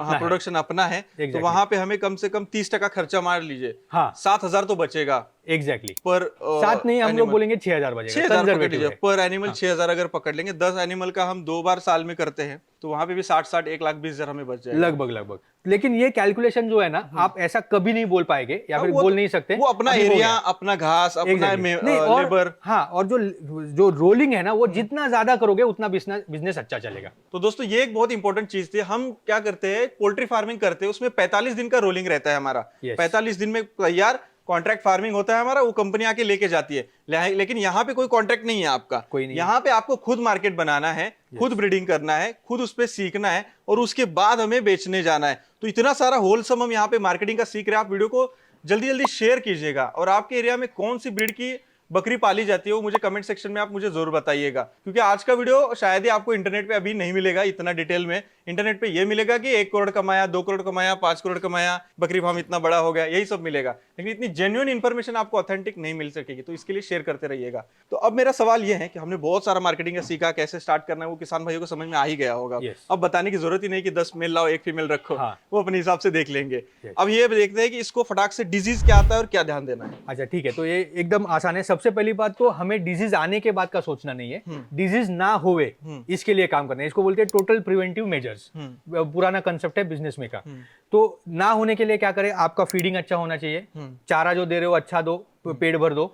अपना है। exactly. तो वहां पे हमें कम से कम 30% खर्चा मार लीजिए, हाँ, 7,000 तो बचेगा। एग्जैक्टली, पर 7 नहीं, हम लोग बोलेंगे 6,000 बचेगा। 6,000 पर एनिमल 6,000 अगर पकड़ लेंगे, 10 एनिमल का हम 2 बार साल में करते हैं तो वहां पे भी 60 1,20,000 हमें बच जाएगा लगभग। लेकिन ये कैलकुलेशन जो है ना, आप ऐसा कभी नहीं बोल पाएंगे या फिर बोल नहीं सकते। वो अपना एरिया, अपना घास, अपना लेबर। हाँ, और जो रोलिंग है ना, वो जितना ज्यादा करोगे उतना बिजनेस अच्छा चलेगा। तो दोस्तों, ये एक बहुत इंपॉर्टेंट चीज थी। हम क्या करते हैं, पोल्ट्री फार्मिंग करते हैं, उसमें 45 दिन का रोलिंग रहता है हमारा। 45 दिन में तैयार कॉन्ट्रैक्ट फार्मिंग होता है हमारा, वो कंपनी आके लेके जाती है। लेकिन यहाँ पे कोई कॉन्ट्रैक्ट नहीं है आपका, कोई नहीं। यहाँ पे आपको खुद मार्केट बनाना है, खुद ब्रीडिंग करना है, खुद उस पर सीखना है और उसके बाद हमें बेचने जाना है। तो इतना सारा होलसम हम यहाँ पे मार्केटिंग का सीख रहे हैं। आप वीडियो को जल्दी शेयर कीजिएगा, और आपके एरिया में कौन सी ब्रीड की बकरी पाली जाती है वो मुझे कमेंट सेक्शन में आप मुझे जरूर बताइएगा, क्योंकि आज का वीडियो शायद ही आपको इंटरनेट पे अभी नहीं मिलेगा इतना डिटेल में। इंटरनेट पे ये मिलेगा कि 1 करोड़ कमाया, 2 करोड़ कमाया, 5 करोड़ कमाया, बकरी फार्म इतना बड़ा हो गया, यही सब मिलेगा। लेकिन इतनी जेन्युइन इन्फॉर्मेशन आपको ऑथेंटिक नहीं मिल सकेगी, तो इसके लिए शेयर करते रहिएगा। तो अब मेरा सवाल ये है कि हमने बहुत सारा मार्केटिंग का सीखा, कैसे स्टार्ट करना है वो किसान भाइयों को समझ में आ ही गया होगा। अब बताने की जरूरत ही नहीं कि 10 मेल लाओ 1 फीमेल रखो, वो अपने हिसाब से देख लेंगे। अब ये देखते हैं कि इसको फटाक से डिजीज क्या आता है और क्या ध्यान देना है। अच्छा, ठीक है, तो ये एकदम आसान है। सबसे पहली बात तो हमें डिजीज आने के बाद का सोचना नहीं है, डिजीज ना होवे इसके लिए काम करना है। इसको बोलते हैं टोटल प्रिवेंटिव मेजर्स, पुराना कंसेप्ट है बिजनेस में का। तो ना होने के लिए क्या करें, आपका फीडिंग अच्छा होना चाहिए, चारा जो दे रहे हो अच्छा दो, पेट भर दो,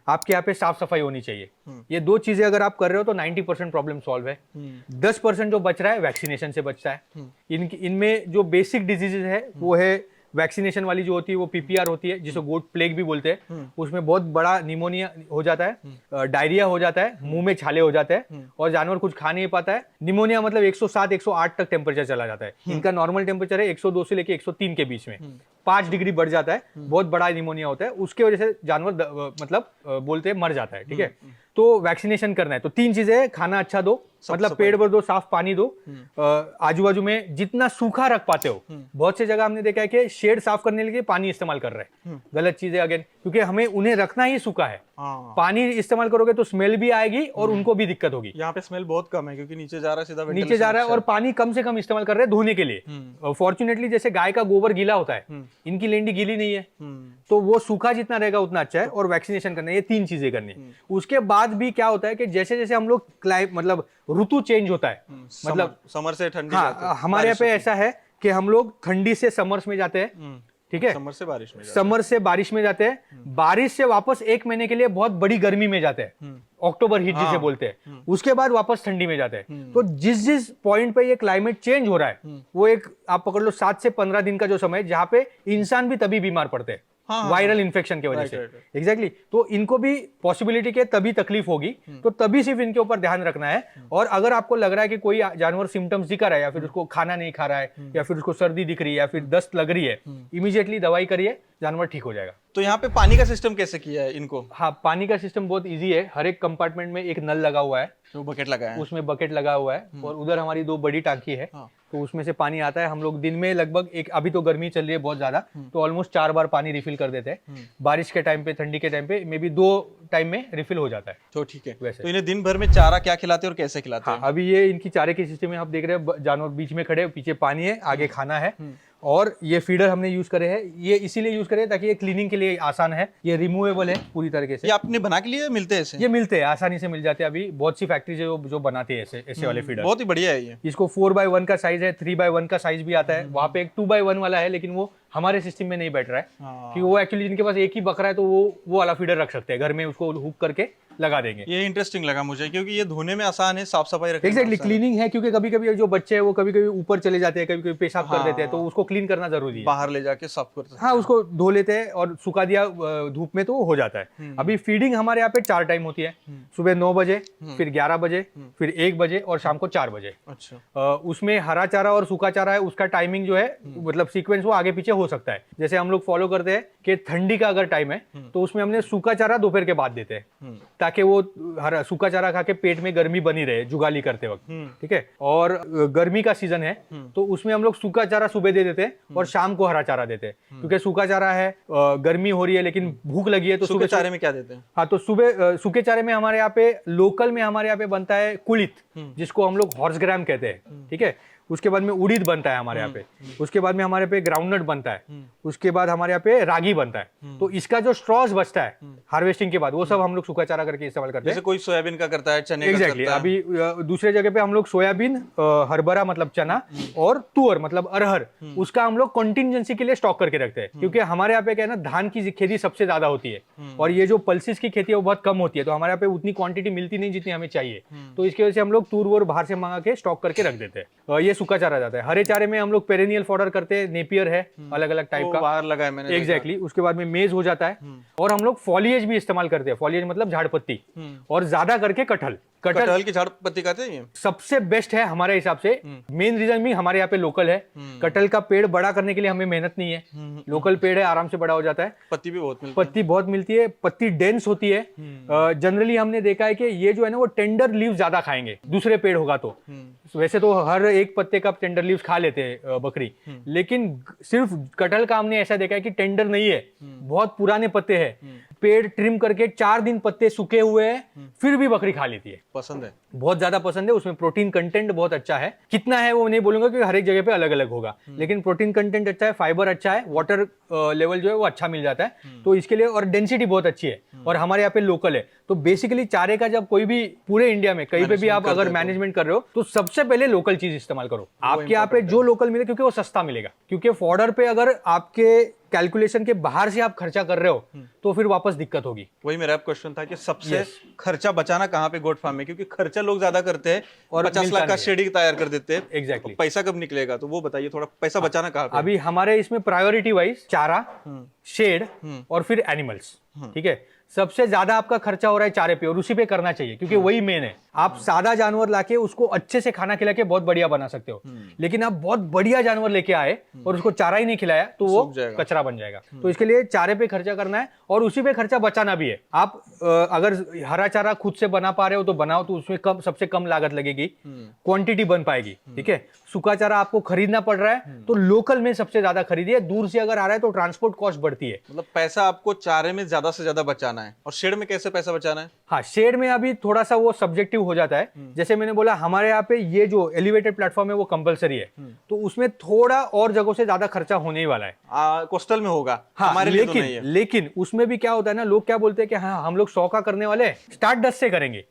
आपके यहाँ पे साफ सफाई होनी चाहिए। ये 2 चीजें अगर आप कर रहे हो तो 90% प्रॉब्लम सॉल्व है। 10% जो बच रहा है वैक्सीनेशन से बचता है। इनमें जो बेसिक डिजीजेज है वो है वैक्सीनेशन वाली जो होती है वो पीपीआर होती है, जिसे गोट प्लेग भी बोलते हैं। उसमें बहुत बड़ा निमोनिया हो जाता है, डायरिया हो जाता है, मुंह में छाले हो जाते हैं और जानवर कुछ खा नहीं पाता है। निमोनिया मतलब 107 108 तक टेम्परेचर चला जाता है। इनका नॉर्मल टेम्परेचर है 102 से लेके 103 के बीच में, 5 डिग्री बढ़ जाता है, बहुत बड़ा निमोनिया होता है। उसके वजह से जानवर मतलब बोलते हैं मर जाता है, ठीक है। तो वैक्सीनेशन करना है तो 3 चीजें हैं, खाना अच्छा दो, मतलब पेड़ भर दो, साफ पानी दो, आजू बाजू में जितना सूखा रख पाते हो। बहुत सी जगह हमने देखा है कि शेड साफ करने के लिए पानी इस्तेमाल कर रहे हैं, गलत चीज है। अगेन क्योंकि हमें उन्हें रखना ही सूखा है। हाँ, पानी इस्तेमाल करोगे तो स्मेल भी आएगी और उनको भी दिक्कत होगी। यहाँ पे स्मेल बहुत कम है क्योंकि नीचे जा रहा है सीधा नीचे जा रहा है और पानी कम से कम इस्तेमाल कर रहे हैं धोने के लिए। फॉर्चुनेटली जैसे गाय का गोबर गीला होता है, इनकी लेंडी गीली नहीं है, तो वो सूखा जितना रहेगा उतना अच्छा है। और वैक्सीनेशन करना है, ये 3 चीजें करनी है। उसके बाद भी क्या होता है कि जैसे जैसे हम लोग मतलब ऋतु चेंज होता है, मतलब समर से ठंडी हाँ, हमारे यहाँ पे ऐसा है कि हम लोग ठंडी से समर्स में जाते हैं, ठीक है, समर से बारिश में समर से बारिश में जाते हैं, बारिश से वापस 1 महीने के लिए बहुत बड़ी गर्मी में जाते हैं, अक्टूबर हीट जिसे बोलते हैं, उसके बाद वापस ठंडी में जाते हैं। तो जिस जिस पॉइंट पे ये क्लाइमेट चेंज हो रहा है, वो एक आप पकड़ लो 7 से 15 दिन का जो समय है जहां पे इंसान भी तभी बीमार पड़ते हैं, वायरल इन्फेक्शन की वजह से। एग्जैक्टली, तो इनको भी पॉसिबिलिटी के तभी तकलीफ होगी, तो तभी सिर्फ इनके ऊपर ध्यान रखना है। और अगर आपको लग रहा है कि कोई जानवर सिम्टम्स दिखा रहा है, या फिर उसको खाना नहीं खा रहा है, या फिर उसको सर्दी दिख रही है, या फिर दस्त लग रही है, इमीडिएटली दवाई करिए, जानवर ठीक हो जाएगा। तो यहाँ पे पानी का सिस्टम कैसे किया है इनको? हाँ, पानी का सिस्टम बहुत इजी है। हर एक कंपार्टमेंट में एक नल लगा हुआ है, जो बकेट लगा है, उसमें बकेट लगा हुआ है, और उधर हमारी 2 बड़ी टांकी है, तो उसमें से पानी आता है। हम लोग दिन में लगभग अभी तो गर्मी चल रही है बहुत ज्यादा, तो ऑलमोस्ट 4 बार पानी रिफिल कर देते हैं। बारिश के टाइम पे, ठंडी के टाइम पे मे बी 2 टाइम में रिफिल हो जाता है। तो ठीक है। वैसे तो इन्हें दिन भर में चारा क्या खिलाते हैं और कैसे खिलाते हैं? अभी ये इनकी चारे की सिस्टम में आप देख रहे हैं, जानवर बीच में खड़े, पीछे पानी है, आगे खाना है। और ये फीडर हमने यूज करे हैं, ये इसीलिए यूज करे हैं ताकि ये क्लीनिंग के लिए आसान है। ये रिमूवेबल है पूरी तरीके से। ये आपने बना के लिए मिलते हैं ऐसे? ये मिलते हैं, आसानी से मिल जाते हैं। अभी बहुत सी फैक्ट्रीज है जो बनाती है ऐसे वाले फीडर। बहुत ही बढ़िया है ये। इसको 4x1 का साइज है, 3x1 का साइज भी आता है। वहाँ पे एक 2x1 वाला है, लेकिन वो हमारे सिस्टम में नहीं बैठ रहा है, कि वो एक्चुअली जिनके पास एक ही बकरा है तो वो वाला फीडर रख सकते हैं घर में, उसको हुक करके लगा देंगे। ये इंटरेस्टिंग लगा मुझे, क्योंकि ये धोने में आसान है, साफ सफाई रखने में एग्जैक्टली, आसान है। क्लीनिंग है, क्योंकि कभी कभी जो बच्चे हैं वो कभी कभी ऊपर चले जाते हैं, कभी कभी पेशाब कर देते हैं, तो उसको क्लीन करना जरूरी है। बाहर ले जाके साफ कर सकते हैं। हाँ, उसको धो लेते हैं और सुखा दिया धूप में तो हो जाता है। अभी फीडिंग हमारे यहाँ पे 4 टाइम होती है, सुबह 9 बजे, फिर 11 बजे, फिर 1 बजे और शाम को 4 बजे। अच्छा। उसमें हरा चारा और सूखा चारा है, उसका टाइमिंग जो है मतलब सीक्वेंस वो आगे पीछे हो सकता है। जैसे हम लोग फॉलो करते हैं कि ठंडी का अगर टाइम है तो उसमें हमने सूखा चारा दोपहर के बाद देते हैं, ताकि वो हरा सूखा चारा खा के पेट में गर्मी बनी रहे जुगाली करते वक्त, ठीक है। और गर्मी का सीजन है तो उसमें हम लोग सूखा चारा सुबह दे देते हैं और शाम को हरा चारा देते हैं, क्योंकि सूखा चारा है, गर्मी हो रही है लेकिन भूख लगी है, तो सूखे चारे में क्या देते हैं? हाँ, तो सुबह सूखे चारे में हमारे यहाँ पे लोकल में हमारे यहाँ पे बनता है कुलित, जिसको हम लोग हॉर्स ग्राम कहते हैं, ठीक है। उसके बाद में उड़ीद बनता है हमारे यहाँ पे, उसके बाद में हमारे पे ग्राउंडनट बनता है, उसके बाद हमारे यहाँ पे रागी बनता है। तो इसका जो स्ट्रॉस बचता है हार्वेस्टिंग के बाद, वो सब हम लोग सूखा चारा करके इस्तेमाल करते हैं। जैसे कोई सोयाबीन का करता है, चने का एग्जैक्टली, करता है। अभी दूसरे जगह पे हम लोग सोयाबीन, हरभरा मतलब चना, और तुअर मतलब अरहर, उसका हम लोग कॉन्टिजेंसी के लिए स्टॉक करके रखते हैं, क्योंकि हमारे यहाँ पे क्या है ना, धान की खेती सबसे ज्यादा होती है और ये जो पल्सिस की खेती है वो बहुत कम होती है, तो हमारे यहाँ पे उतनी क्वांटिटी मिलती नहीं जितनी हमें चाहिए। तो इसकी वजह से हम लोग तूर वोर बाहर से मंगा के स्टॉक करके रख देते हैं। ये सूखा चारा जाता है। हरे चारे में हम लोग पेरेनियल फॉडर करते हैं, नेपियर है अलग अलग टाइप वो का, बाहर लगा है मैंने। एग्जैक्टली। उसके बाद में मेज हो जाता है, और हम लोग फॉलिएज भी इस्तेमाल करते हैं। फॉलिएज मतलब झाड़ पत्ती, और ज्यादा करके कटहल। कटहल की झाड़ पत्ती खाते हैं ये? सबसे बेस्ट है हमारे हिसाब से। मेन रीजन भी हमारे यहाँ पे लोकल है। कटहल का पेड़ बड़ा करने के लिए हमें मेहनत नहीं है, लोकल पेड़ है, आराम से बड़ा हो जाता है। पत्ती भी बहुत मिलती है। पत्ती बहुत मिलती है, पत्ती डेंस होती है। जनरली हमने देखा है कि ये जो है ना, वो टेंडर लीव ज्यादा खाएंगे दूसरे पेड़ होगा तो। वैसे तो हर एक पत्ते का टेंडर लीव्स खा लेते हैं बकरी, लेकिन सिर्फ कटहल का हमने ऐसा देखा है कि टेंडर नहीं है, बहुत पुराने पत्ते हैं, पेड़ ट्रिम करके 4 दिन पत्ते सूखे हुए हैं, फिर भी बकरी खा लेती है। पसंद है, बहुत ज्यादा पसंद है। उसमें प्रोटीन कंटेंट बहुत अच्छा है। कितना है वो नहीं बोलूंगा, क्योंकि हर एक जगह पे अलग अलग होगा, लेकिन प्रोटीन कंटेंट अच्छा है, फाइबर अच्छा है, वाटर लेवल जो है वो अच्छा मिल जाता है, तो इसके लिए, और डेंसिटी बहुत अच्छी है, और हमारे यहाँ पे लोकल है। तो बेसिकली चारे का जब कोई भी पूरे इंडिया में कहीं पे भी आप अगर मैनेजमेंट कर रहे हो, तो सबसे पहले लोकल चीज इस्तेमाल करो। आपके यहाँ पे जो लोकल मिले, क्योंकि वो सस्ता मिलेगा। क्योंकि फॉडर पे अगर आपके कैलकुलेशन के बाहर से आप खर्चा कर रहे हो तो फिर वापस दिक्कत होगी। वही मेरा क्वेश्चन था कि सबसे खर्चा बचाना कहाँ पे गोट फार्म में, क्योंकि खर्चा लोग ज्यादा करते हैं और 50 लाख का शेड तैयार कर देते हैं। एग्जैक्टली। पैसा कब निकलेगा, तो वो बताइए थोड़ा, पैसा बचाना कहाँ पे? अभी हमारे इसमें प्रायोरिटी वाइज चारा, शेड और फिर एनिमल्स, ठीक है। सबसे ज्यादा आपका खर्चा हो रहा है चारे पे, और उसी पे करना चाहिए, क्योंकि वही मेन है। आप सादा जानवर लाके उसको अच्छे से खाना खिला के बहुत बढ़िया बना सकते हो, लेकिन आप बहुत बढ़िया जानवर लेके आए और उसको चारा ही नहीं खिलाया तो वो कचरा बन जाएगा। तो इसके लिए चारे पे खर्चा करना है और उसी पे खर्चा बचाना भी है। आप अगर हरा चारा खुद से बना पा रहे हो तो बनाओ, तो उसमें सबसे कम लागत लगेगी, क्वांटिटी बन पाएगी। ठीक है, सूखा चारा आपको खरीदना पड़ रहा है तो लोकल में सबसे ज्यादा खरीदिए, दूर से अगर आ रहा है तो ट्रांसपोर्ट कॉस्ट बढ़ती है। मतलब पैसा आपको चारे में ज्यादा से ज्यादा बचाना है। और शेड में कैसे पैसा बचाना है? हाँ, शेड में अभी थोड़ा सा वो सब्जेक्टिव हो जाता है। जैसे मैंने बोला, हमारे यहाँ पे ये जो एलिवेटेड प्लेटफॉर्म है वो कंपलसरी है, तो उसमें थोड़ा और जगहों से ज्यादा खर्चा होने ही वाला है। कोस्टल में होगा। हाँ, हमारे लिए तो नहीं है। लेकिन उसमें भी क्या होता है ना, लोग क्या बोलते हैं कि हाँ हम लोग 100 का करने वाले हैं, स्टार्ट 10 से करेंगे,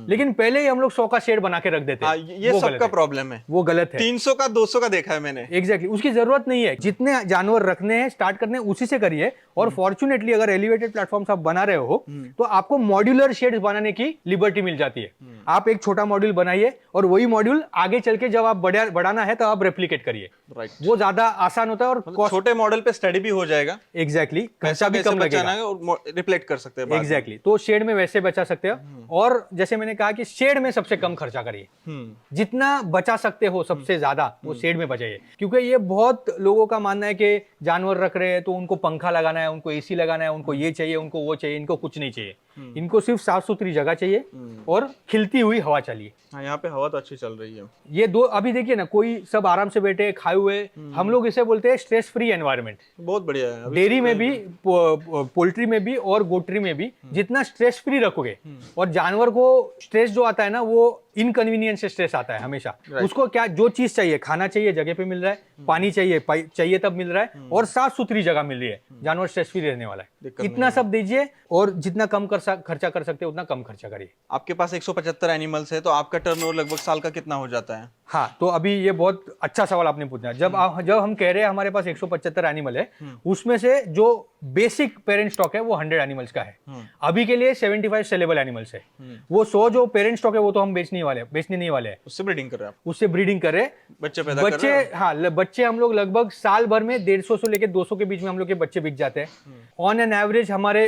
लेकिन पहले ही हम लोग 100 का शेड बना के रख देते हैं। ये सबका प्रॉब्लम है, वो गलत है। 300 का 200 का देखा है मैंने। एग्जैक्टली, उसकी जरूरत नहीं है। जितने जानवर रखने हैं, स्टार्ट करने हैं, उसी से करिए। और फॉर्चुनेटली अगर एलिवेटेड प्लेटफॉर्म आप बना रहे हो तो आपको मॉड्यूलर शेड्स बनाने की लिबर्टी मिल जाती है। आप एक छोटा मॉड्यूल बनाइए और वही मॉड्यूल आगे चल के जब आप बढ़ाना है तो आप रेप्लिकेट करिए। राइट, वो ज्यादा आसान होता है और मतलब छोटे मॉडल पे स्टडी भी हो जाएगा। एग्जैक्टली, पैसा भी कम लगेगा और रिफ्लेक्ट कर सकते हैं। एग्जैक्टली, तो शेड में वैसे बचा सकते हो। और जैसे मैंने कहा कि शेड में सबसे कम खर्चा करिए, जितना बचा सकते हो सबसे ज्यादा वो शेड में बचाइए। क्योंकि ये बहुत लोगों का मानना है कि जानवर रख रहे हैं तो उनको पंखा लगाना है, उनको एसी लगाना है, उनको ये चाहिए, उनको वो चाहिए। इनको कुछ नहीं चाहिए, इनको सिर्फ साफ सुथरी जगह चाहिए और खिलती हुई हवा चाहिए। हाँ, यहाँ पे हवा तो अच्छी चल रही है। ये दो अभी देखिए ना, कोई सब आराम से बैठे खाए हुए, हम लोग इसे बोलते हैं स्ट्रेस फ्री एनवायरनमेंट। बहुत बढ़िया है। डेयरी में भी, पोल्ट्री में भी और गोट्री में भी जितना स्ट्रेस फ्री रखोगे, और जानवर को स्ट्रेस जो आता है ना, वो इनकन्वीनियंस से स्ट्रेस आता है हमेशा। उसको क्या, जो चीज चाहिए, खाना चाहिए जगह पे मिल रहा है, पानी चाहिए तब मिल रहा है, और साफ सुथरी जगह मिल रही है, जानवर स्ट्रेस फ्री रहने वाला है। इतना सब दीजिए और जितना कम खर्चा कर सकते हैं उतना कम खर्चा करिए। आपके पास 175 एनिमल्स है तो आपका टर्नओवर लगभग साल का कितना हो जाता है? हाँ, तो अभी ये बहुत अच्छा सवाल आपने पूछा। जब हम कह रहे हैं हमारे पास 175 एनिमल है, उसमें से जो बेसिक पेरेंट स्टॉक है वो 100 एनिमल्स का है। अभी के लिए 75 सेलेबल एनिमल्स है। वो 100 जो पेरेंट स्टॉक है वो तो हम बेचने नहीं वाले हैं। उससे ब्रीडिंग कर रहे हैं आप? उससे ब्रीडिंग कर रहे हैं, बच्चे पैदा कर रहे हैं। हाँ, बच्चे हम लोग लगभग साल भर में 150 से लेके 200 के बीच में हम लोग के बच्चे बिक जाते हैं। ऑन एन एवरेज हमारे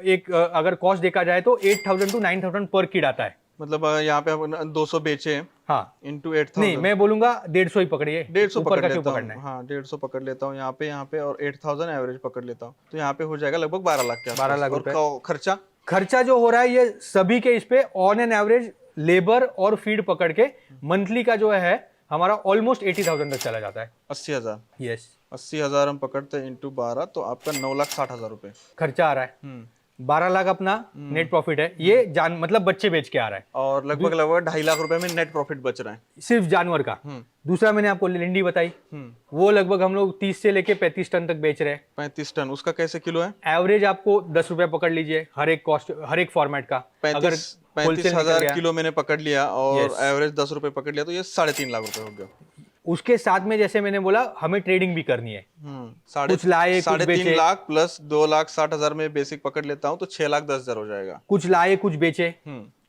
एक अगर कॉस्ट देखा जाए तो 8000 to 9000 पर किड आता है। मतलब यहाँ पे 200 बेचे, हाँ, इंटू 8000। नहीं, मैं बोलूंगा 150 ही पकड़िए। 150 ऊपर पकड़ का क्यों लेता पकड़ना हूँ। है? हाँ, 150 पकड़ लेता हूँ यहाँ पे और 8000 एवरेज पकड़ लेता हूँ, तो यहाँ पे हो जाएगा लगभग 12 लाख के आसपास। 12 लाख रुपए। और खर्चा जो हो रहा है ये सभी के इस पे ऑन एन एवरेज लेबर और फीड पकड़ के मंथली का जो है हमारा ऑलमोस्ट 80,000 तक चला जाता है। 80,000। यस, 80,000 हम पकड़ते हैं इंटू 12 तो आपका 9,60,000 रुपए खर्चा आ रहा है। 12 लाख अपना नेट प्रॉफिट है। ये मतलब बच्चे बेच के आ रहा है, और लगभग 2.5 लाख रुपए में नेट प्रॉफिट बच रहा है सिर्फ जानवर का। दूसरा मैंने आपको लिंडी बताई, वो लगभग हम लोग 30 से लेके 35 टन तक बेच रहे हैं। 35 टन, उसका कैसे किलो है? एवरेज आपको 10 रुपया पकड़ लीजिए हर एक फॉर्मेट का। अगर 35,000 किलो मैंने पकड़ लिया और एवरेज 10 रुपए पकड़ लिया तो ये 3.5 लाख रुपए हो गया। उसके साथ में जैसे मैंने बोला हमें ट्रेडिंग भी करनी है। कुछ लाए, कुछ बेचे। 3.5 लाख प्लस 2,60,000 में बेसिक पकड़ लेता हूँ तो 6,10,000 हो जाएगा। कुछ लाए, कुछ बेचे,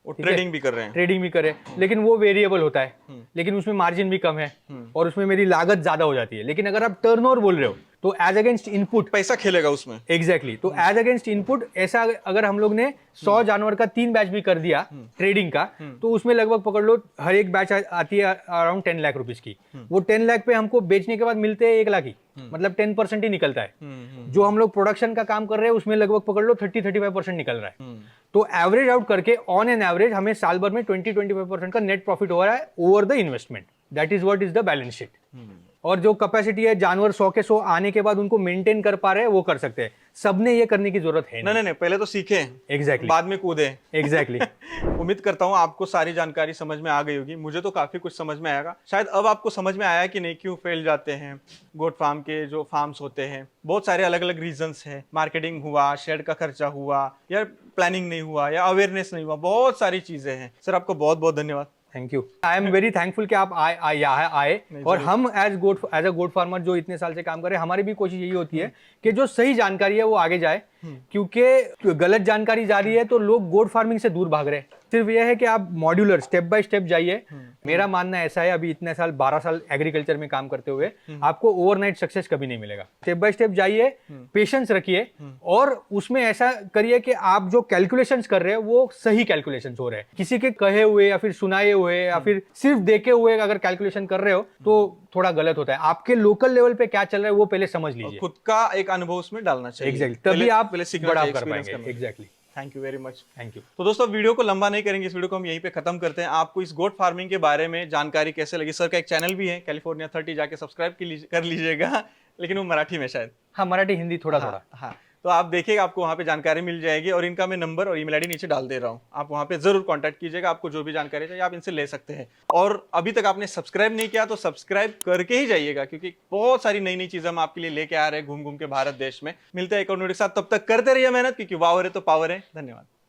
और ट्रेडिंग भी कर रहे हैं। ट्रेडिंग भी करे, लेकिन वो वेरिएबल होता है, लेकिन उसमें मार्जिन भी कम है और उसमें मेरी लागत ज्यादा हो जाती है। लेकिन अगर आप टर्नओवर बोल रहे हो तो एज अगेंस्ट इनपुट पैसा खेलेगा उसमें। एग्जैक्टली, तो एज अगेंस्ट इनपुट ऐसा अगर हम लोग ने 100 जानवर का 3 बैच भी कर दिया ट्रेडिंग का, तो उसमें लगभग पकड़ लो हर एक बैच आती है अराउंड 10 लाख रुपीज की। वो 10 लाख पे हमको बेचने के बाद मिलते हैं 1 लाख ही, मतलब 10% ही निकलता है। जो हम लोग प्रोडक्शन का काम कर रहे हैं उसमें लगभग पकड़ लो 30-35% निकल रहा है। तो एवरेज आउट करके ऑन एन एवरेज हमें साल भर में 20-25% का नेट प्रॉफिट हो रहा है over the investment. That is what is the balance sheet. और जो कैपेसिटी है, जानवर 100 के 100 आने के बाद उनको मेंटेन कर पा रहे हैं वो कर सकते हैं। सबने ये करने की जरूरत है नहीं, पहले तो सीखे, एग्जैक्टली, बाद में कूदे। एग्जैक्टली। उम्मीद करता हूँ आपको सारी जानकारी समझ में आ गई होगी। मुझे तो काफी कुछ समझ में आएगा। शायद अब आपको समझ में आया कि नहीं क्यों फेल जाते हैं गोट फार्म के जो फार्म्स होते हैं। बहुत सारे अलग अलग रीजंस हैं। मार्केटिंग हुआ, शेड का खर्चा हुआ, या प्लानिंग नहीं हुआ, या अवेयरनेस नहीं हुआ, बहुत सारी चीजें हैं। सर आपको बहुत बहुत धन्यवाद। Thank you. I am very thankful कि आप आए और हम एज अ गोट फार्मर जो इतने साल से काम कर रहे हैं, हमारी भी कोशिश यही होती है कि जो सही जानकारी है वो आगे जाए क्योंकि गलत जानकारी जा रही है तो लोग गोट फार्मिंग से दूर भाग रहे हैं। सिर्फ यह है कि आप मॉड्यूलर स्टेप बाय स्टेप जाइए। मेरा मानना ऐसा है, अभी इतने साल 12 साल एग्रीकल्चर में काम करते हुए आपको ओवरनाइट सक्सेस कभी नहीं मिलेगा। स्टेप बाय स्टेप जाइए, पेशेंस रखिए और उसमें ऐसा करिए कि आप जो कैलकुलेशंस कर रहे हैं वो सही कैलकुलेशंस हो रहे हैं। किसी के कहे हुए या फिर सुनाए हुए या फिर सिर्फ देखे हुए अगर कैलकुलेशन कर रहे हो तो थोड़ा गलत होता है। आपके लोकल लेवल पे क्या चल रहा है वो पहले समझ लीजिए, खुद का एक अनुभव उसमें डालना चाहिए। एग्जैक्टली, तभी आप पहले सीखना बड़ा चाहिए, कर experience पाएंगे। करना। Exactly, thank you very much. Thank you. तो दोस्तों वीडियो को लंबा नहीं करेंगे, इस वीडियो को हम यहीं पे खत्म करते हैं। आपको इस गोट फार्मिंग के बारे में जानकारी कैसे लगी? सर का एक चैनल भी है कैलिफोर्निया 30, जाके सब्सक्राइब कर लीजिएगा, लेकिन वो मराठी में शायद। हाँ, मराठी हिंदी थोड़ा थोड़ा। हाँ, तो आप देखिएगा, आपको वहाँ पे जानकारी मिल जाएगी और इनका मैं नंबर और ईमेल आईडी नीचे डाल दे रहा हूँ। आप वहाँ पे जरूर कांटेक्ट कीजिएगा, आपको जो भी जानकारी चाहिए आप इनसे ले सकते हैं। और अभी तक आपने सब्सक्राइब नहीं किया तो सब्सक्राइब करके ही जाइएगा, क्योंकि बहुत सारी नई नई चीजें हम आपके लिए लेके आ रहे हैं घूम घूम के भारत देश में। मिलते हैं एक और वीडियो के साथ, तब तक करते रहिए मेहनत, क्योंकि वावर है तो पावर है। धन्यवाद।